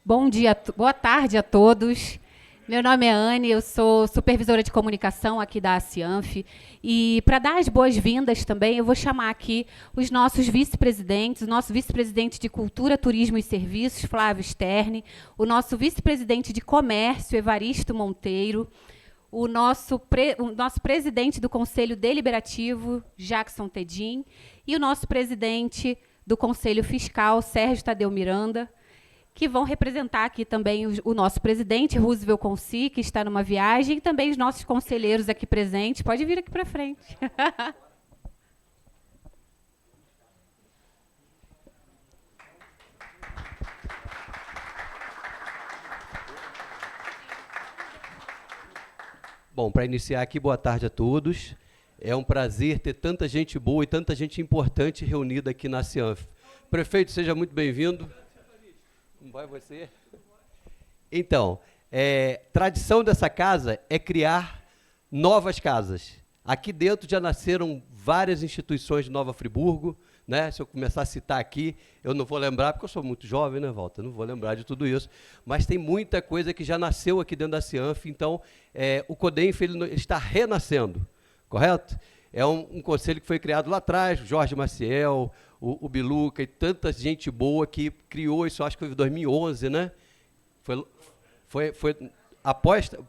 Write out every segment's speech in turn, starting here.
Bom dia, boa tarde a todos. Meu nome é Anne, eu sou supervisora de comunicação aqui da Acianf. E para dar as boas-vindas também, eu vou chamar aqui os nossos vice-presidentes, o nosso vice-presidente de Cultura, Turismo e Serviços, Flávio Sterne, o nosso vice-presidente de Comércio, Evaristo Monteiro, o nosso presidente do Conselho Deliberativo, Jackson Tedim, e o nosso presidente do Conselho Fiscal, Sérgio Tadeu Miranda, que vão representar aqui também o nosso presidente, Roosevelt Conci, que está numa viagem, e também os nossos conselheiros aqui presentes. Pode vir aqui para frente. Bom, para iniciar aqui, boa tarde a todos. É um prazer ter tanta gente boa e tanta gente importante reunida aqui na Acianf. Prefeito, seja muito bem-vindo. Como vai você? Então, tradição dessa casa é criar novas casas. Aqui dentro já nasceram várias instituições de Nova Friburgo, né? Se eu começar a citar aqui, eu não vou lembrar, porque eu sou muito jovem, né, Walter? Eu não vou lembrar de tudo isso. Mas tem muita coisa que já nasceu aqui dentro da Acianf, então o CODENF ele está renascendo, correto? É um conselho que foi criado lá atrás, o Jorge Maciel, o Biluca e tanta gente boa que criou isso, acho que foi em 2011, né? Foi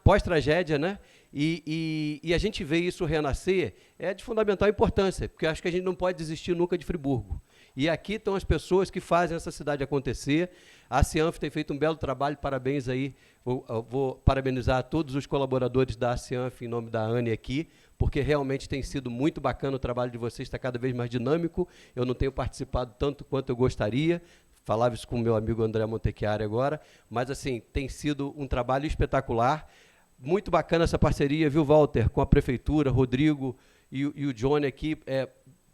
pós-tragédia, né? E a gente vê isso renascer, é de fundamental importância, porque acho que a gente não pode desistir nunca de Friburgo. E aqui estão as pessoas que fazem essa cidade acontecer. A Acianf tem feito um belo trabalho, parabéns aí. Vou parabenizar todos os colaboradores da Acianf em nome da Anne aqui, porque realmente tem sido muito bacana o trabalho de vocês, está cada vez mais dinâmico. Eu não tenho participado tanto quanto eu gostaria, falava isso com o meu amigo André Montecchiari agora, mas assim, tem sido um trabalho espetacular. Muito bacana essa parceria, viu, Walter, com a Prefeitura, Rodrigo e o Johnny aqui,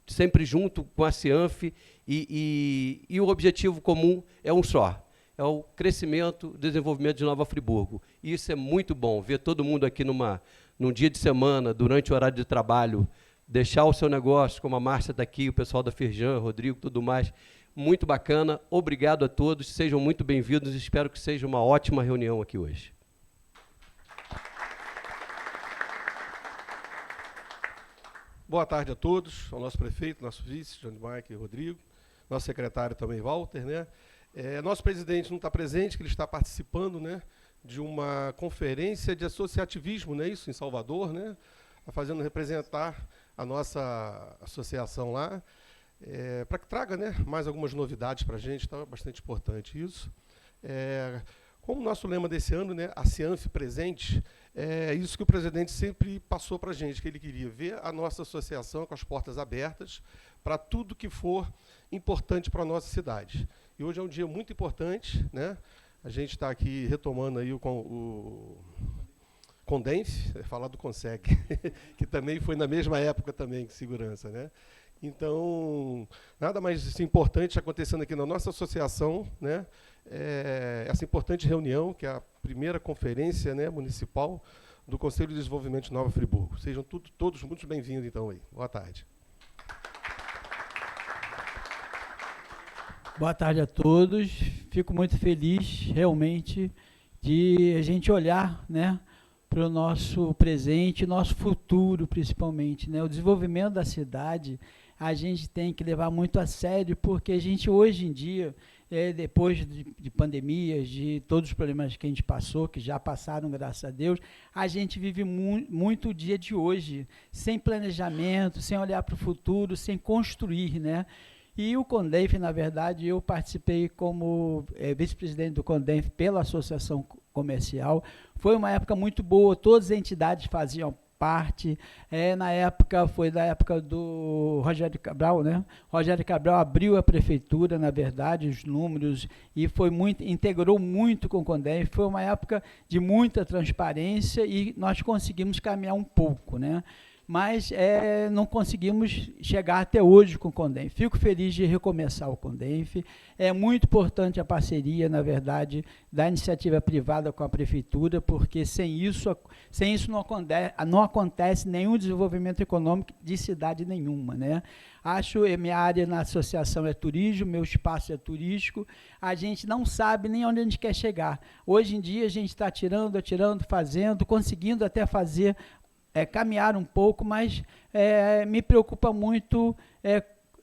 sempre junto com a Acianf, e o objetivo comum é um só, é o crescimento, desenvolvimento de Nova Friburgo. E isso é muito bom, ver todo mundo aqui num dia de semana, durante o horário de trabalho, deixar o seu negócio, como a Márcia está aqui, o pessoal da Firjan, Rodrigo, tudo mais, muito bacana. Obrigado a todos, sejam muito bem-vindos, espero que seja uma ótima reunião aqui hoje. Boa tarde a todos, ao nosso prefeito, nosso vice, Johnny Mike e Rodrigo, nosso secretário também, Walter, né? Nosso presidente não está presente, que ele está participando, né, de uma conferência de associativismo, né, isso, em Salvador, né, fazendo representar a nossa associação lá, para que traga, né, mais algumas novidades para a gente, está bastante importante isso. Como o nosso lema desse ano, né, a Acianf presente, é isso que o presidente sempre passou para a gente, que ele queria ver a nossa associação com as portas abertas para tudo que for importante para a nossa cidade. E hoje é um dia muito importante, né? A gente está aqui retomando aí o CONDENF, falar do CONSEC, que também foi na mesma época também que segurança, né? Então, nada mais importante acontecendo aqui na nossa associação, né? Essa importante reunião, que é a primeira conferência, né, municipal do Conselho de Desenvolvimento de Nova Friburgo. Sejam todos muito bem-vindos, então, aí. Boa tarde. Boa tarde a todos. Fico muito feliz, realmente, de a gente olhar, né, para o nosso presente, nosso futuro, principalmente, né? O desenvolvimento da cidade, a gente tem que levar muito a sério, porque a gente, hoje em dia, depois de pandemias, de todos os problemas que a gente passou, que já passaram, graças a Deus, a gente vive muito o dia de hoje, sem planejamento, sem olhar para o futuro, sem construir, né? E o CONDENF, na verdade, eu participei como vice-presidente do CONDENF pela Associação Comercial. Foi uma época muito boa, todas as entidades faziam parte. Na época, foi da época do Rogério Cabral, né? Rogério Cabral abriu a prefeitura, na verdade, os números, e integrou muito com o CONDENF. Foi uma época de muita transparência e nós conseguimos caminhar um pouco, né? mas não conseguimos chegar até hoje com o CONDENF. Fico feliz de recomeçar o CONDENF. É muito importante a parceria, na verdade, da iniciativa privada com a prefeitura, porque sem isso não acontece nenhum desenvolvimento econômico de cidade nenhuma, né? Minha área na associação é turismo, meu espaço é turístico, a gente não sabe nem onde a gente quer chegar. Hoje em dia a gente está atirando, fazendo, conseguindo até fazer, caminhar um pouco, mas me preocupa muito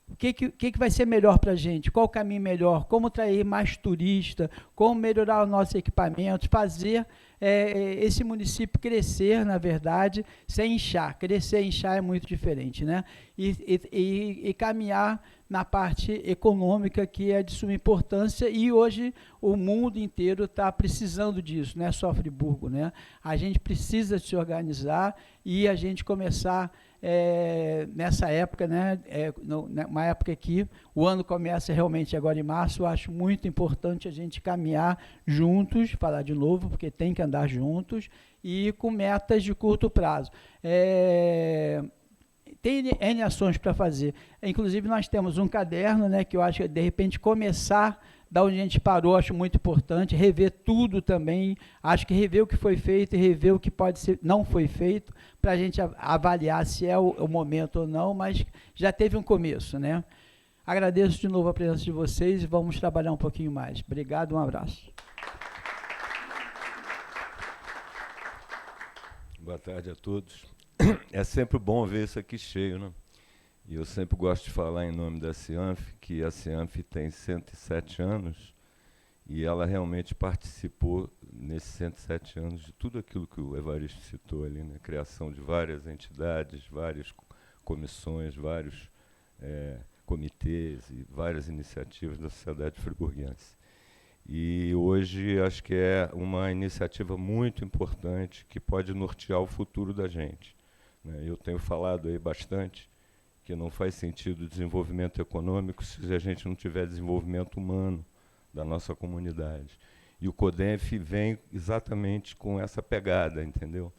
o que vai ser melhor para a gente, qual o caminho melhor, como atrair mais turista, como melhorar os nossos equipamentos, fazer esse município crescer, na verdade, sem inchar. Crescer e inchar é muito diferente, né? E caminhar na parte econômica, que é de suma importância, e hoje o mundo inteiro está precisando disso, não é só Friburgo, né? A gente precisa se organizar e a gente começar nessa época, né? Uma época que o ano começa realmente agora em março. Eu acho muito importante a gente caminhar juntos, falar de novo, porque tem que andar juntos, e com metas de curto prazo. Tem N ações para fazer. Inclusive, nós temos um caderno, né, que eu acho que, de repente, começar da onde a gente parou, acho muito importante, rever tudo também, acho que rever o que foi feito e rever o que pode ser, não foi feito, para a gente avaliar se é o momento ou não, mas já teve um começo, né? Agradeço de novo a presença de vocês e vamos trabalhar um pouquinho mais. Obrigado, um abraço. Boa tarde a todos. É sempre bom ver isso aqui cheio, né? E eu sempre gosto de falar em nome da Cianf, que a Cianf tem 107 anos e ela realmente participou, nesses 107 anos, de tudo aquilo que o Evaristo citou ali, né? Criação de várias entidades, várias comissões, vários comitês e várias iniciativas da sociedade friburguense. E hoje acho que é uma iniciativa muito importante que pode nortear o futuro da gente, né? Eu tenho falado aí bastante que não faz sentido o desenvolvimento econômico se a gente não tiver desenvolvimento humano da nossa comunidade. E o CODENF vem exatamente com essa pegada, entendeu?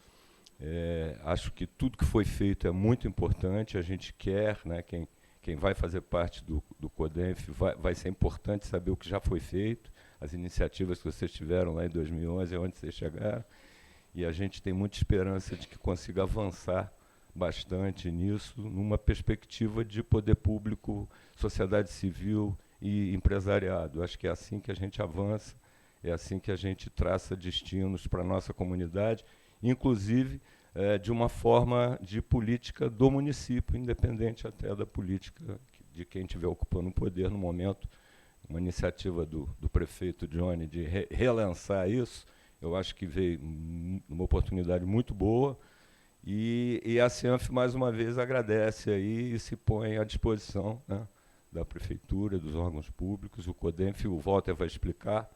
Acho que tudo que foi feito é muito importante, a gente quer, né, quem vai fazer parte do CODENF vai ser importante saber o que já foi feito, as iniciativas que vocês tiveram lá em 2011, onde vocês chegaram, e a gente tem muita esperança de que consiga avançar bastante nisso, numa perspectiva de poder público, sociedade civil e empresariado. Acho que é assim que a gente avança, é assim que a gente traça destinos para a nossa comunidade, inclusive de uma forma de política do município, independente até da política de quem estiver ocupando o poder no momento. Uma iniciativa do prefeito Johnny de relançar isso, eu acho que veio numa oportunidade muito boa, e a Cianf, mais uma vez, agradece aí e se põe à disposição, né, da prefeitura, dos órgãos públicos. O CODENF, o Walter vai explicar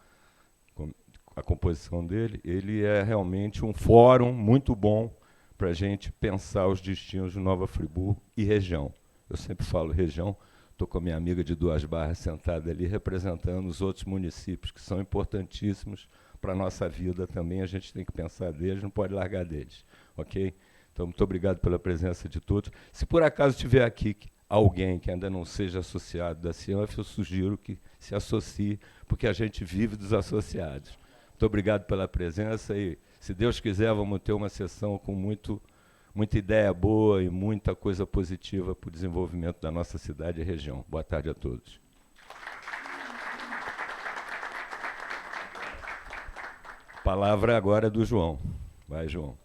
a composição dele. Ele é realmente um fórum muito bom para a gente pensar os destinos de Nova Friburgo e região. Eu sempre falo região, estou com a minha amiga de Duas Barras sentada ali, representando os outros municípios que são importantíssimos para a nossa vida também. A gente tem que pensar deles, não pode largar deles, ok? Então, muito obrigado pela presença de todos. Se por acaso tiver aqui alguém que ainda não seja associado da Cianf, eu sugiro que se associe, porque a gente vive dos associados. Muito obrigado pela presença e, se Deus quiser, vamos ter uma sessão com muita ideia boa e muita coisa positiva para o desenvolvimento da nossa cidade e região. Boa tarde a todos. A palavra agora é do João. Vai, João.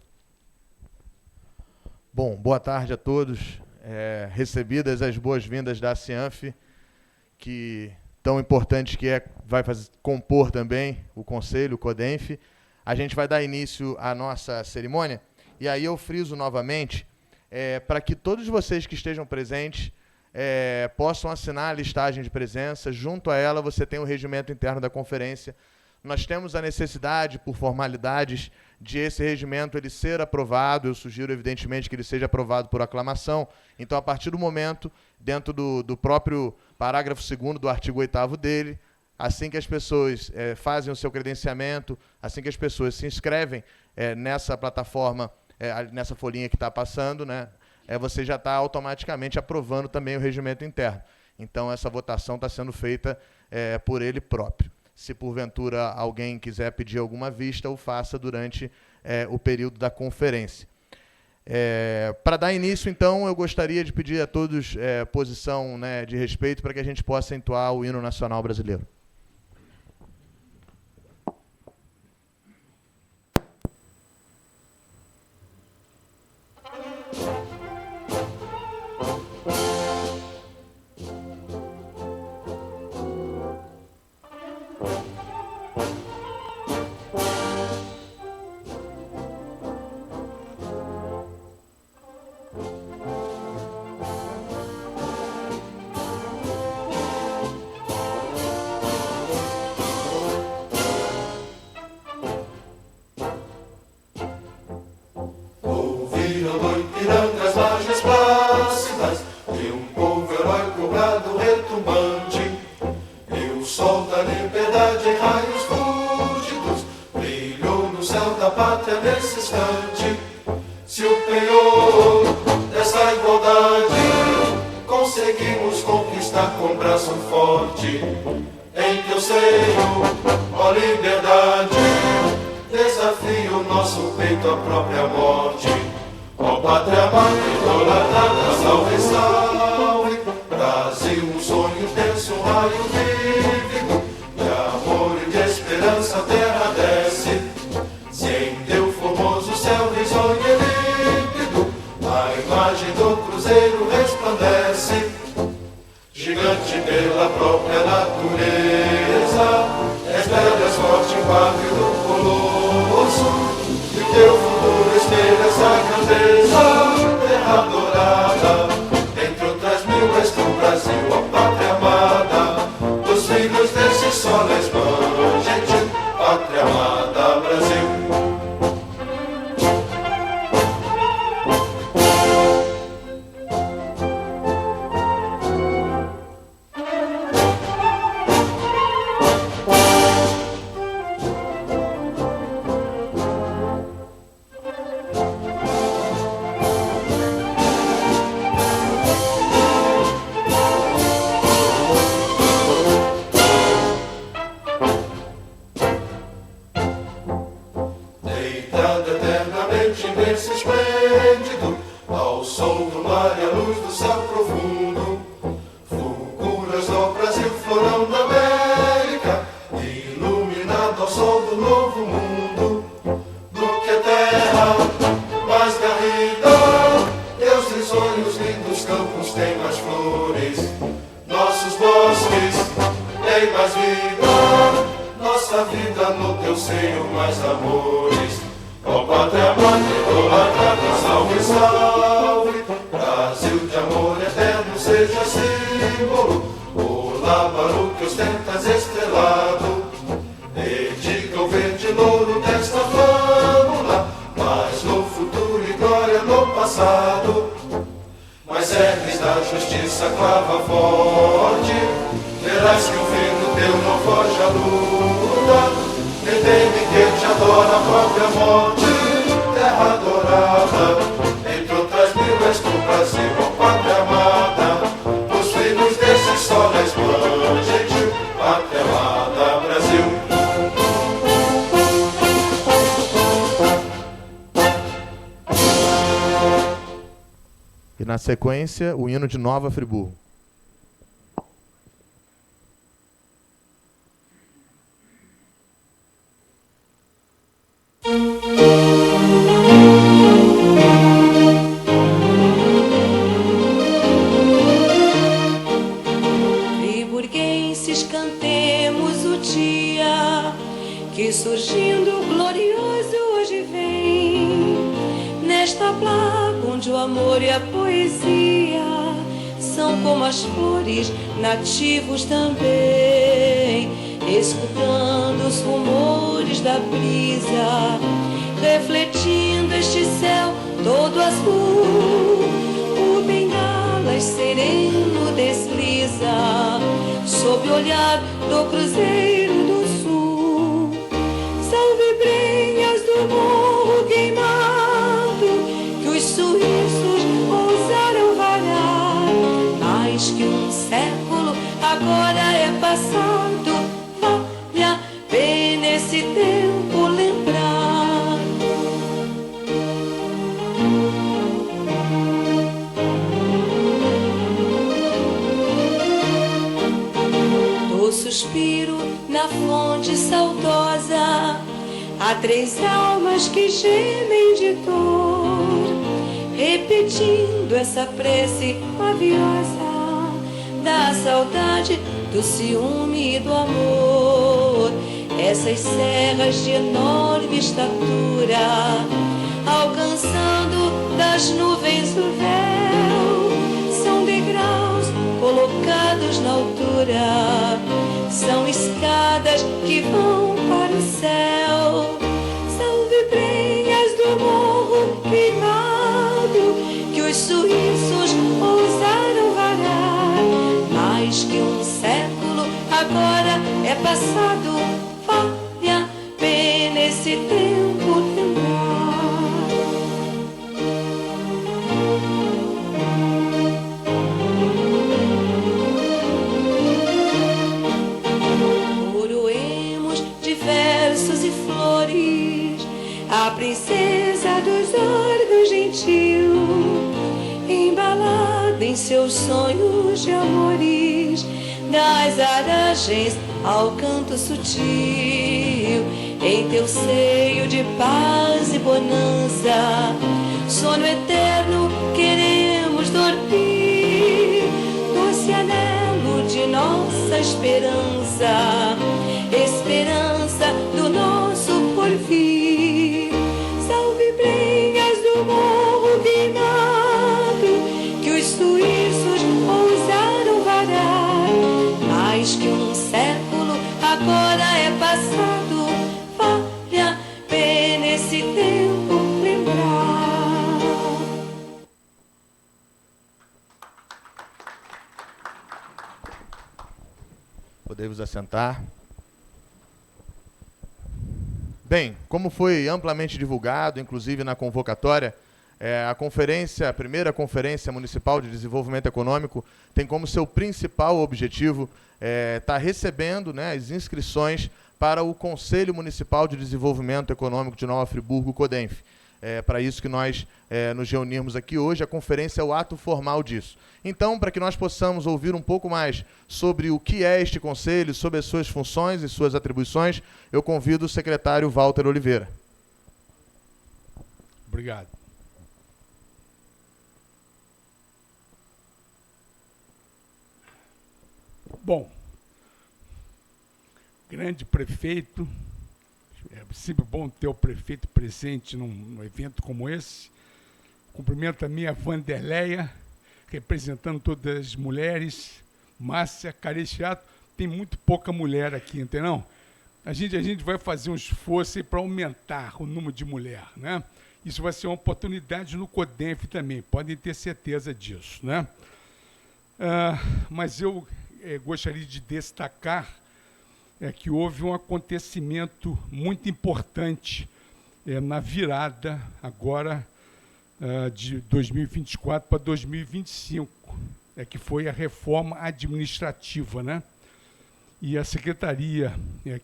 Bom, boa tarde a todos. Recebidas as boas-vindas da Cianf, que tão importante que vai compor também o Conselho, o CODENF. A gente vai dar início à nossa cerimônia, e aí eu friso novamente, para que todos vocês que estejam presentes possam assinar a listagem de presença. Junto a ela, você tem o regimento interno da conferência. Nós temos a necessidade, por formalidades, de esse regimento ele ser aprovado. Eu sugiro, evidentemente, que ele seja aprovado por aclamação. Então, a partir do momento, dentro do próprio parágrafo 2º do artigo 8º dele, assim que as pessoas fazem o seu credenciamento, assim que as pessoas se inscrevem nessa plataforma, nessa folhinha que está passando, né, você já está automaticamente aprovando também o regimento interno. Então, essa votação está sendo feita por ele próprio. Se, porventura, alguém quiser pedir alguma vista, o faça durante o período da conferência. Para dar início, então, eu gostaria de pedir a todos posição, né, de respeito para que a gente possa entoar o hino nacional brasileiro. E, na sequência, o hino de Nova Friburgo. Friburguenses, cantemos o dia que, surgindo glorioso, hoje vem. Nesta placa onde o amor e a poesia são como as flores, nativos também, escutando os rumores da brisa, refletindo este céu todo azul, o bengalas sereno desliza sob o olhar do cruzeiro do sul. São vibrenhas do morro queimado que os suíços agora é passado. Vale a pena esse tempo lembrar. Do suspiro na fonte saudosa, há 3 almas que gemem de dor, repetindo essa prece maviosa da saudade, do ciúme e do amor. Essas serras de enorme estatura, alcançando das nuvens o véu, são degraus colocados na altura, são escadas que vão para o céu. São vibrenhas do morro queimado que os suíços ousaram varar. Mais que um século agora é passado. Vale a pena esse tempo lembrar. Coroemos de versos e flores a princesa dos órgãos gentil, embalada em seus sonhos de amores, das aragens ao canto sutil. Em teu seio de paz e bonança, sono eterno queremos dormir, doce anelo de nossa esperança, esperança do nosso porvir. Salve brenhas do morro queimado que os suíços ousaram varar. Mais que um século agora é passado. Vale a pena esse tempo lembrar. Podemos assentar. Bem, como foi amplamente divulgado, inclusive na convocatória, a primeira Conferência Municipal de Desenvolvimento Econômico tem como seu principal objetivo estar recebendo, né, as inscrições para o Conselho Municipal de Desenvolvimento Econômico de Nova Friburgo, CODENF. Para isso que nós nos reunirmos aqui hoje, a conferência é o ato formal disso. Então, para que nós possamos ouvir um pouco mais sobre o que é este conselho, sobre as suas funções e suas atribuições, eu convido o secretário Walter Oliveira. Obrigado. Bom, grande prefeito, é sempre bom ter o prefeito presente num evento como esse. Cumprimento a minha Vanderleia, representando todas as mulheres. Márcia Carechiato, tem muito pouca mulher aqui, entendeu? A gente vai fazer um esforço para aumentar o número de mulher, né? Isso vai ser uma oportunidade no CODENF também, podem ter certeza disso, né? Mas eu gostaria de destacar que houve um acontecimento muito importante na virada agora de 2024 para 2025, que foi a reforma administrativa, né? E a secretaria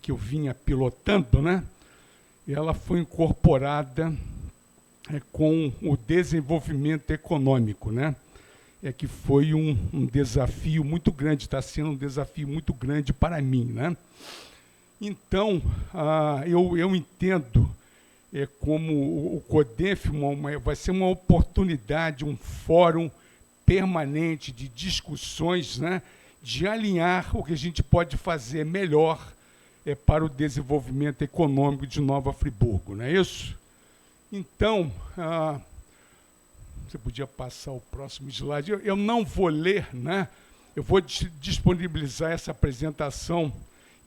que eu vinha pilotando, né? Ela foi incorporada com o desenvolvimento econômico, né? Que foi um desafio muito grande, está sendo um desafio muito grande para mim, né? Então, eu entendo como o CODENF vai ser uma oportunidade, um fórum permanente de discussões, né? De alinhar o que a gente pode fazer melhor para o desenvolvimento econômico de Nova Friburgo, não é isso? Então, você podia passar o próximo slide. Eu não vou ler, né? Eu vou disponibilizar essa apresentação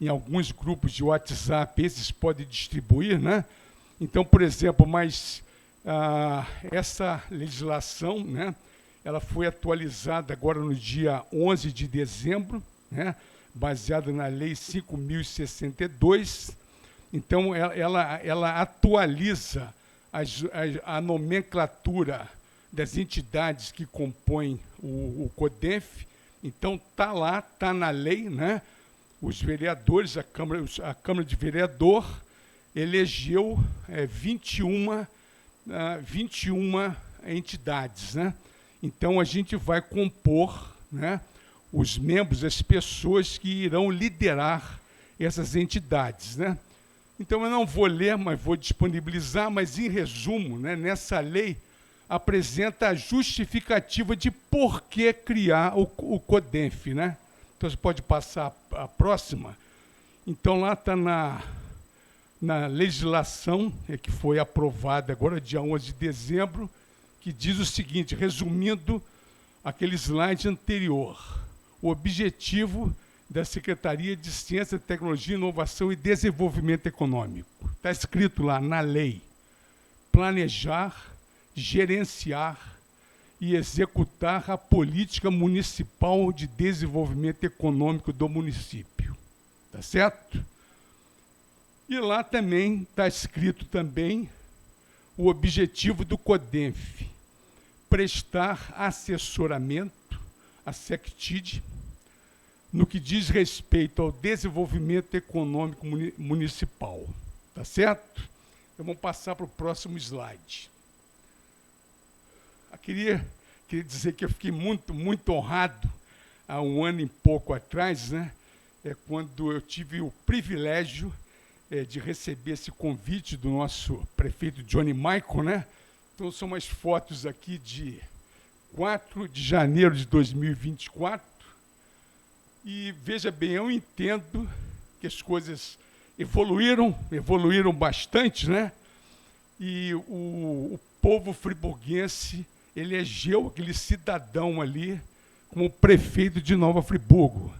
em alguns grupos de WhatsApp, esses podem distribuir, né? Então, por exemplo, essa legislação, né? Ela foi atualizada agora no dia 11 de dezembro, né? Baseada na Lei 5.062. Então, ela atualiza a nomenclatura das entidades que compõem o CODENF, Então, está lá, está na lei, né? Os vereadores, a Câmara de Vereador elegeu 21 entidades, né? Então, a gente vai compor, né, os membros, as pessoas que irão liderar essas entidades, né? Então, eu não vou ler, mas vou disponibilizar, mas, em resumo, né, nessa lei, apresenta a justificativa de por que criar o CODENF, né? Então, você pode passar a próxima. Então, lá está na legislação, que foi aprovada agora, dia 11 de dezembro, que diz o seguinte, resumindo aquele slide anterior, o objetivo da Secretaria de Ciência, Tecnologia, Inovação e Desenvolvimento Econômico. Está escrito lá na lei, planejar, gerenciar e executar a política municipal de desenvolvimento econômico do município. Tá certo? E lá também está escrito também o objetivo do CODENF, prestar assessoramento à SECTID no que diz respeito ao desenvolvimento econômico municipal. Tá certo? Então, vamos passar para o próximo slide. Eu queria dizer que eu fiquei muito, muito honrado há um ano e pouco atrás, né, quando eu tive o privilégio de receber esse convite do nosso prefeito Johnny Michael, né? Então, são umas fotos aqui de 4 de janeiro de 2024. E, veja bem, eu entendo que as coisas evoluíram bastante, né? E o povo friburguense elegeu aquele cidadão ali como prefeito de Nova Friburgo,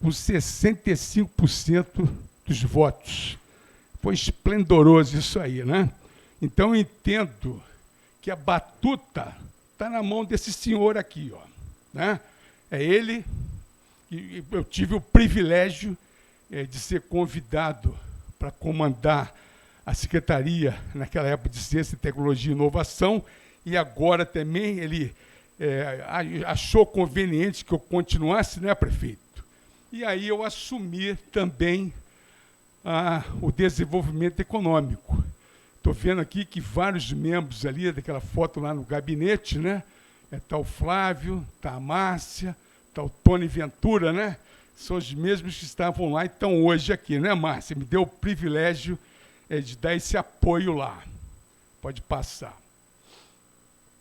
com 65% dos votos. Foi esplendoroso isso aí, né? Então, eu entendo que a batuta está na mão desse senhor aqui, ó, né? É ele, e eu tive o privilégio de ser convidado para comandar a Secretaria, naquela época, de Ciência, Tecnologia e Inovação, e agora também ele achou conveniente que eu continuasse, né, prefeito? E aí eu assumi também o desenvolvimento econômico. Estou vendo aqui que vários membros ali, daquela foto lá no gabinete, né? Está o Flávio, está a Márcia, está o Tony Ventura, né? São os mesmos que estavam lá e estão hoje aqui, né, Márcia? Me deu o privilégio de dar esse apoio lá. Pode passar.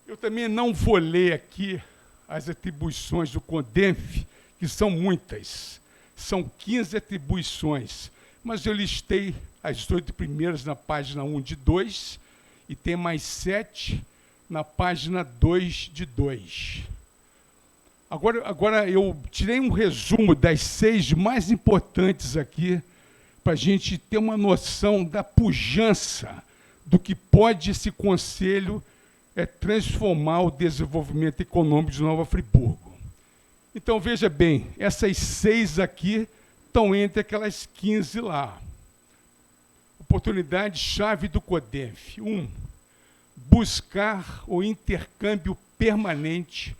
Eu também não vou ler aqui as atribuições do CODENF, que são muitas. São 15 atribuições, mas eu listei as 8 primeiras na página 1 de 2 e tem mais 7 na página 2 de 2. Agora eu tirei um resumo das 6 mais importantes aqui, para a gente ter uma noção da pujança do que pode esse conselho transformar o desenvolvimento econômico de Nova Friburgo. Então, veja bem, essas 6 aqui estão entre aquelas 15 lá. Oportunidade-chave do CODENF. 1. Buscar o intercâmbio permanente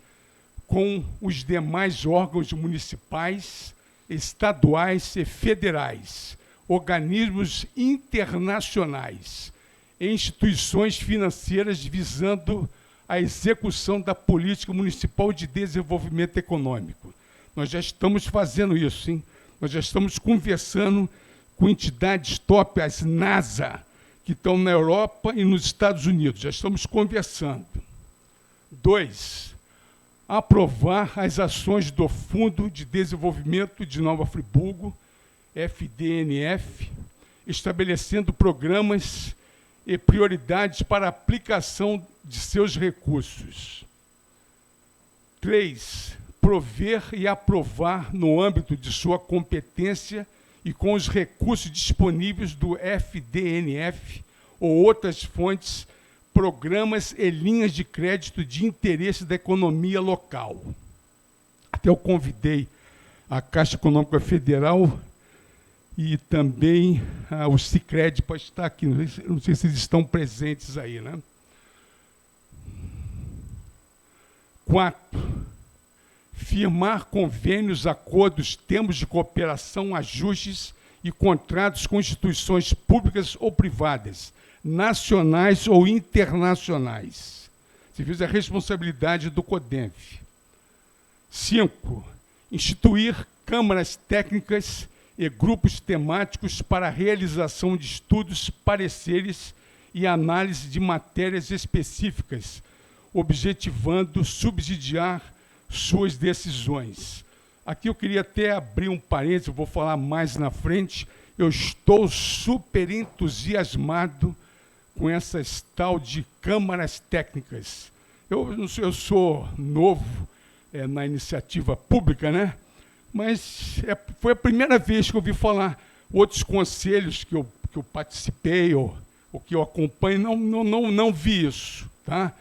com os demais órgãos municipais, estaduais e federais, organismos internacionais e instituições financeiras visando a execução da política municipal de desenvolvimento econômico. Nós já estamos fazendo isso, hein? Nós já estamos conversando com entidades top, as NASA, que estão na Europa e nos Estados Unidos. Já estamos conversando. 2. Aprovar as ações do Fundo de Desenvolvimento de Nova Friburgo, FDNF, estabelecendo programas e prioridades para a aplicação de seus recursos. 3. Prover e aprovar, no âmbito de sua competência e com os recursos disponíveis do FDNF ou outras fontes, programas e linhas de crédito de interesse da economia local. Até eu convidei a Caixa Econômica Federal e também o Sicredi para estar aqui. Não sei se eles estão presentes aí, né? 4. firmar convênios, acordos, termos de cooperação, ajustes e contratos com instituições públicas ou privadas, nacionais ou internacionais. Serviço da responsabilidade do CODENF. 5. Instituir câmaras técnicas e grupos temáticos para a realização de estudos, pareceres e análise de matérias específicas, objetivando subsidiar suas decisões. Aqui eu queria até abrir um parênteses, eu vou falar mais na frente. Eu estou super entusiasmado com essas tal de câmaras técnicas. Eu sou novo na iniciativa pública, né? Mas foi a primeira vez que eu ouvi falar. Outros conselhos que eu participei ou que eu acompanho, não vi isso. Tá?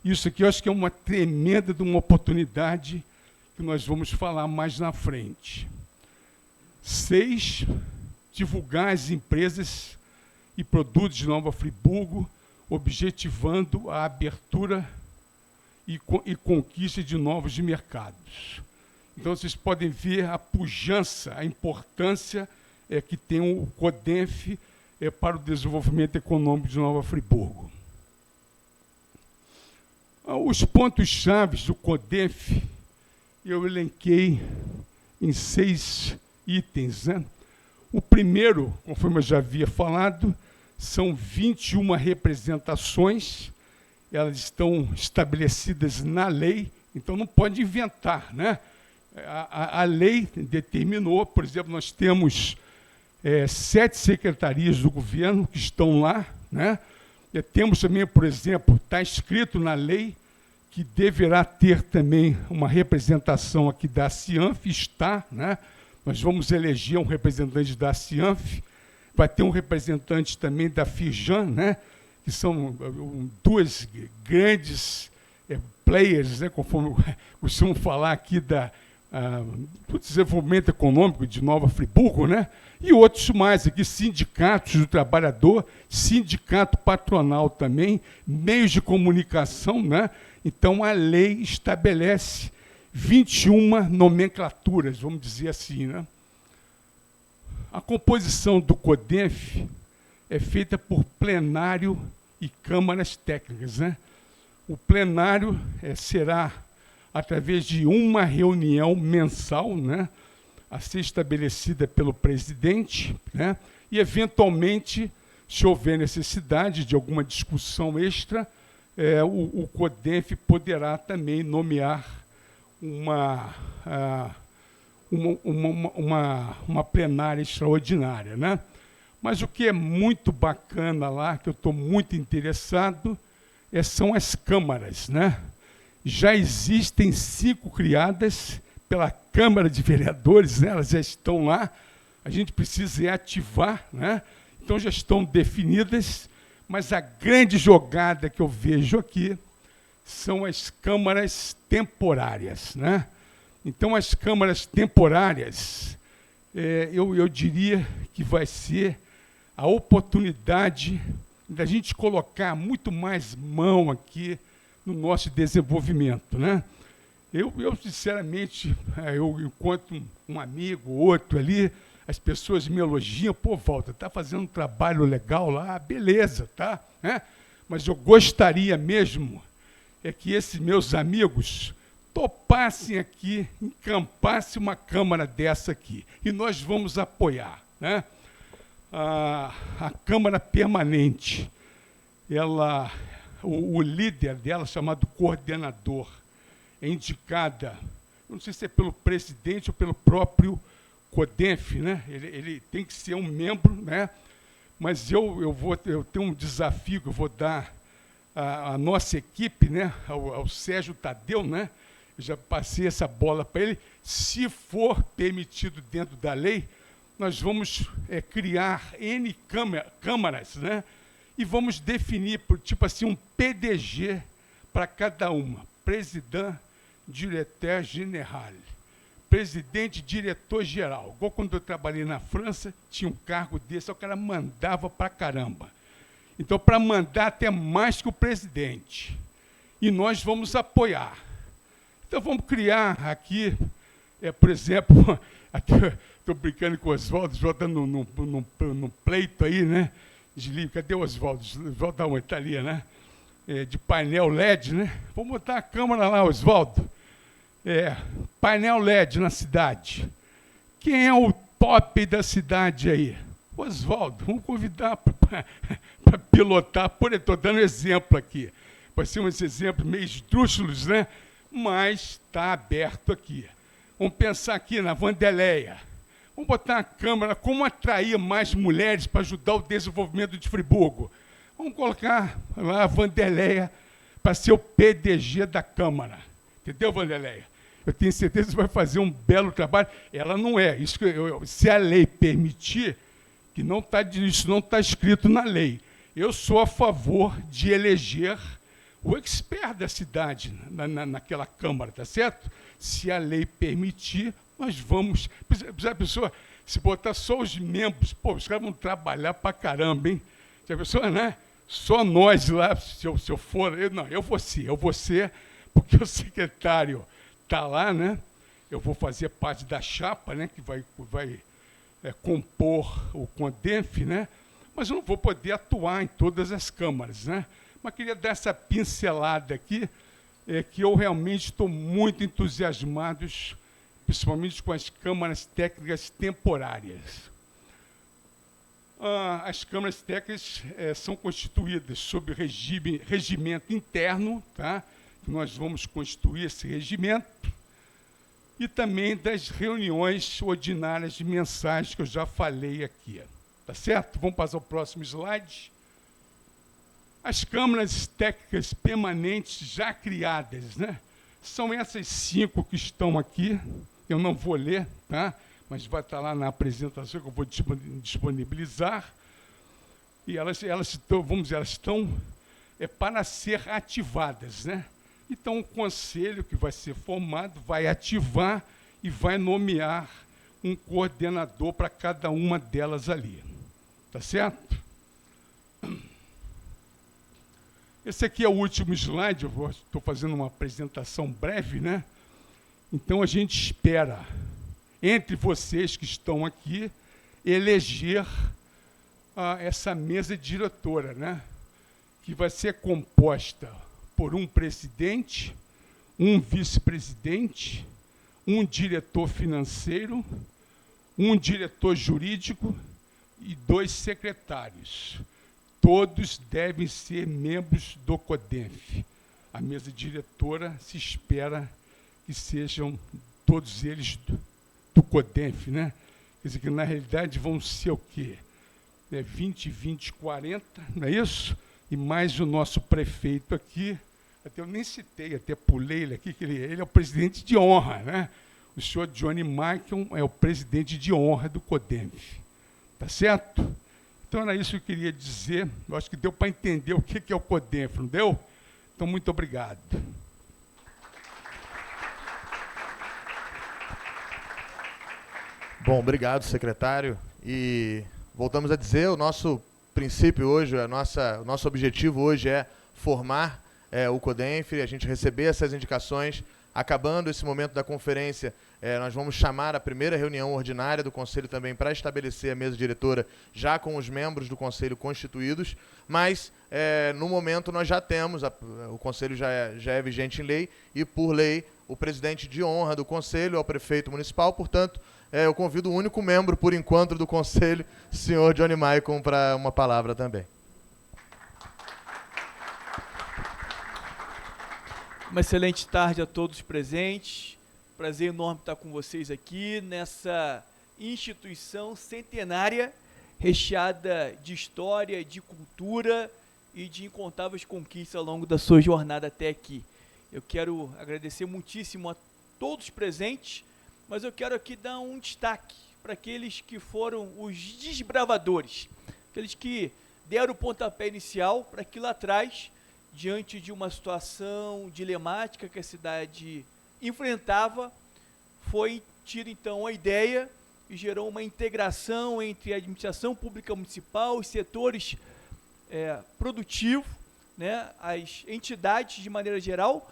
Isso aqui eu acho que é uma tremenda de uma oportunidade que nós vamos falar mais na frente. 6, divulgar as empresas e produtos de Nova Friburgo, objetivando a abertura e conquista de novos mercados. Então, vocês podem ver a pujança, a importância que tem o CODENF para o desenvolvimento econômico de Nova Friburgo. Os pontos-chave do CODENF, eu elenquei em 6 itens. Né? O primeiro, conforme eu já havia falado, são 21 representações, elas estão estabelecidas na lei, então não pode inventar, né? A lei determinou, por exemplo, nós temos 7 secretarias do governo que estão lá, né? Temos também, por exemplo, está escrito na lei que deverá ter também uma representação aqui da CIANF, está, né? Nós vamos eleger um representante da CIANF, vai ter um representante também da FIJAN, né? Que são 2 grandes players, né? Conforme eu costumo falar aqui do desenvolvimento econômico de Nova Friburgo, né? E outros mais aqui, sindicatos do trabalhador, sindicato patronal também, meios de comunicação, né? Então, a lei estabelece 21 nomenclaturas, vamos dizer assim, né? A composição do CODENF é feita por plenário e câmaras técnicas, né? O plenário será através de uma reunião mensal, né, a ser estabelecida pelo presidente, né, e, eventualmente, se houver necessidade de alguma discussão extra, o CODENF poderá também nomear uma plenária extraordinária. Né? Mas o que é muito bacana lá, que eu estou muito interessado, são as câmaras, né? Já existem 5 criadas pela Câmara de Vereadores, né? Elas já estão lá, a gente precisa ativar, né? Então já estão definidas, mas a grande jogada que eu vejo aqui são as câmaras temporárias, né? Então, as câmaras temporárias, eu diria que vai ser a oportunidade da gente colocar muito mais mão aqui no nosso desenvolvimento, né? Eu sinceramente, eu encontro um amigo, outro ali, as pessoas me elogiam, pô, Walter, está fazendo um trabalho legal lá, beleza, tá? Né? Mas eu gostaria mesmo que esses meus amigos topassem aqui, encampassem uma Câmara dessa aqui, e nós vamos apoiar, né? A Câmara Permanente, o líder dela, chamado coordenador, é indicada, não sei se é pelo presidente ou pelo próprio CODENF, né? Ele tem que ser um membro, né? Mas eu tenho um desafio que eu vou dar à nossa equipe, né? ao Sérgio Tadeu, né? Eu já passei essa bola para ele. Se for permitido dentro da lei, nós vamos criar N câmaras, né? E vamos definir, tipo assim, um PDG para cada uma. Presidente, diretor general. Presidente, diretor-geral. Igual quando eu trabalhei na França, tinha um cargo desse, o cara mandava para caramba. Então, para mandar até mais que o presidente. E nós vamos apoiar. Então vamos criar aqui, por exemplo, estou brincando com o Oswaldo está no pleito aí, né? Desliga, cadê o Oswaldo? Oswaldo da onde? Está ali, né? De painel LED, né? Vamos botar a câmera lá, Oswaldo. Painel LED na cidade. Quem é o top da cidade aí? Oswaldo, vamos convidar para pilotar. Estou dando exemplo aqui. Vai ser uns exemplos meio esdrúxulos, né? Mas está aberto aqui. Vamos pensar aqui na Wanderleia. Vamos botar a câmera, como atrair mais mulheres para ajudar o desenvolvimento de Friburgo. Vamos colocar lá a Wanderleia para ser o PDG da Câmara. Entendeu, Wanderleia? Eu tenho certeza que você vai fazer um belo trabalho. Ela não é. Isso se a lei permitir, que isso não está escrito na lei. Eu sou a favor de eleger o expert da cidade naquela Câmara, tá certo? Se a lei permitir, nós vamos... A pessoa, se botar só os membros, os caras vão trabalhar pra caramba, hein? Se a pessoa, né? Só nós lá, se eu for... eu vou ser, porque o secretário está lá, né? Eu vou fazer parte da chapa, né? Que vai compor o CODENF, né? Mas eu não vou poder atuar em todas as câmaras, né? Mas queria dar essa pincelada aqui, que eu realmente estou muito entusiasmado, principalmente com as câmaras técnicas temporárias. As câmaras técnicas são constituídas sob regimento interno, tá? Nós vamos constituir esse regimento, e também das reuniões ordinárias de mensais que eu já falei aqui. Tá certo? Vamos passar ao próximo slide. As câmaras técnicas permanentes já criadas, né? São essas 5 que estão aqui. Eu não vou ler, tá? Mas vai estar lá na apresentação que eu vou disponibilizar. E elas estão para ser ativadas, né? Então, o conselho que vai ser formado vai ativar e vai nomear um coordenador para cada uma delas ali. Tá certo? Esse aqui é o último slide, eu estou fazendo uma apresentação breve, né? Então, a gente espera, entre vocês que estão aqui, eleger essa mesa diretora, né? Que vai ser composta por um presidente, um vice-presidente, um diretor financeiro, um diretor jurídico e 2 secretários. Todos devem ser membros do CODENF. A mesa diretora se espera que sejam todos eles do CODENF, né? Quer dizer que, na realidade, vão ser o quê? 20, 20, 40, não é isso? E mais o nosso prefeito aqui, até eu nem citei, até pulei ele aqui, que ele é o presidente de honra, né? O senhor Johnny Michael é o presidente de honra do CODENF. Tá certo? Então, era isso que eu queria dizer. Eu acho que deu para entender o que é o CODENF, não deu? Então, muito obrigado. Bom, obrigado, secretário. E voltamos a dizer, o nosso princípio hoje, o nosso objetivo hoje é formar o CODENF, a gente receber essas indicações. Acabando esse momento da conferência, nós vamos chamar a primeira reunião ordinária do Conselho também para estabelecer a mesa diretora já com os membros do Conselho constituídos, mas no momento nós já temos, o Conselho já é vigente em lei e, por lei, o presidente de honra do Conselho é o prefeito municipal, portanto, eu convido o único membro, por enquanto, do Conselho, o senhor Johnny Michael, para uma palavra também. Uma excelente tarde a todos presentes. Prazer enorme estar com vocês aqui nessa instituição centenária, recheada de história, de cultura e de incontáveis conquistas ao longo da sua jornada até aqui. Eu quero agradecer muitíssimo a todos presentes, mas eu quero aqui dar um destaque para aqueles que foram os desbravadores, aqueles que deram o pontapé inicial para que lá atrás, diante de uma situação dilemática que a cidade enfrentava, foi tida então a ideia e gerou uma integração entre a administração pública municipal, os setores produtivos, né, as entidades de maneira geral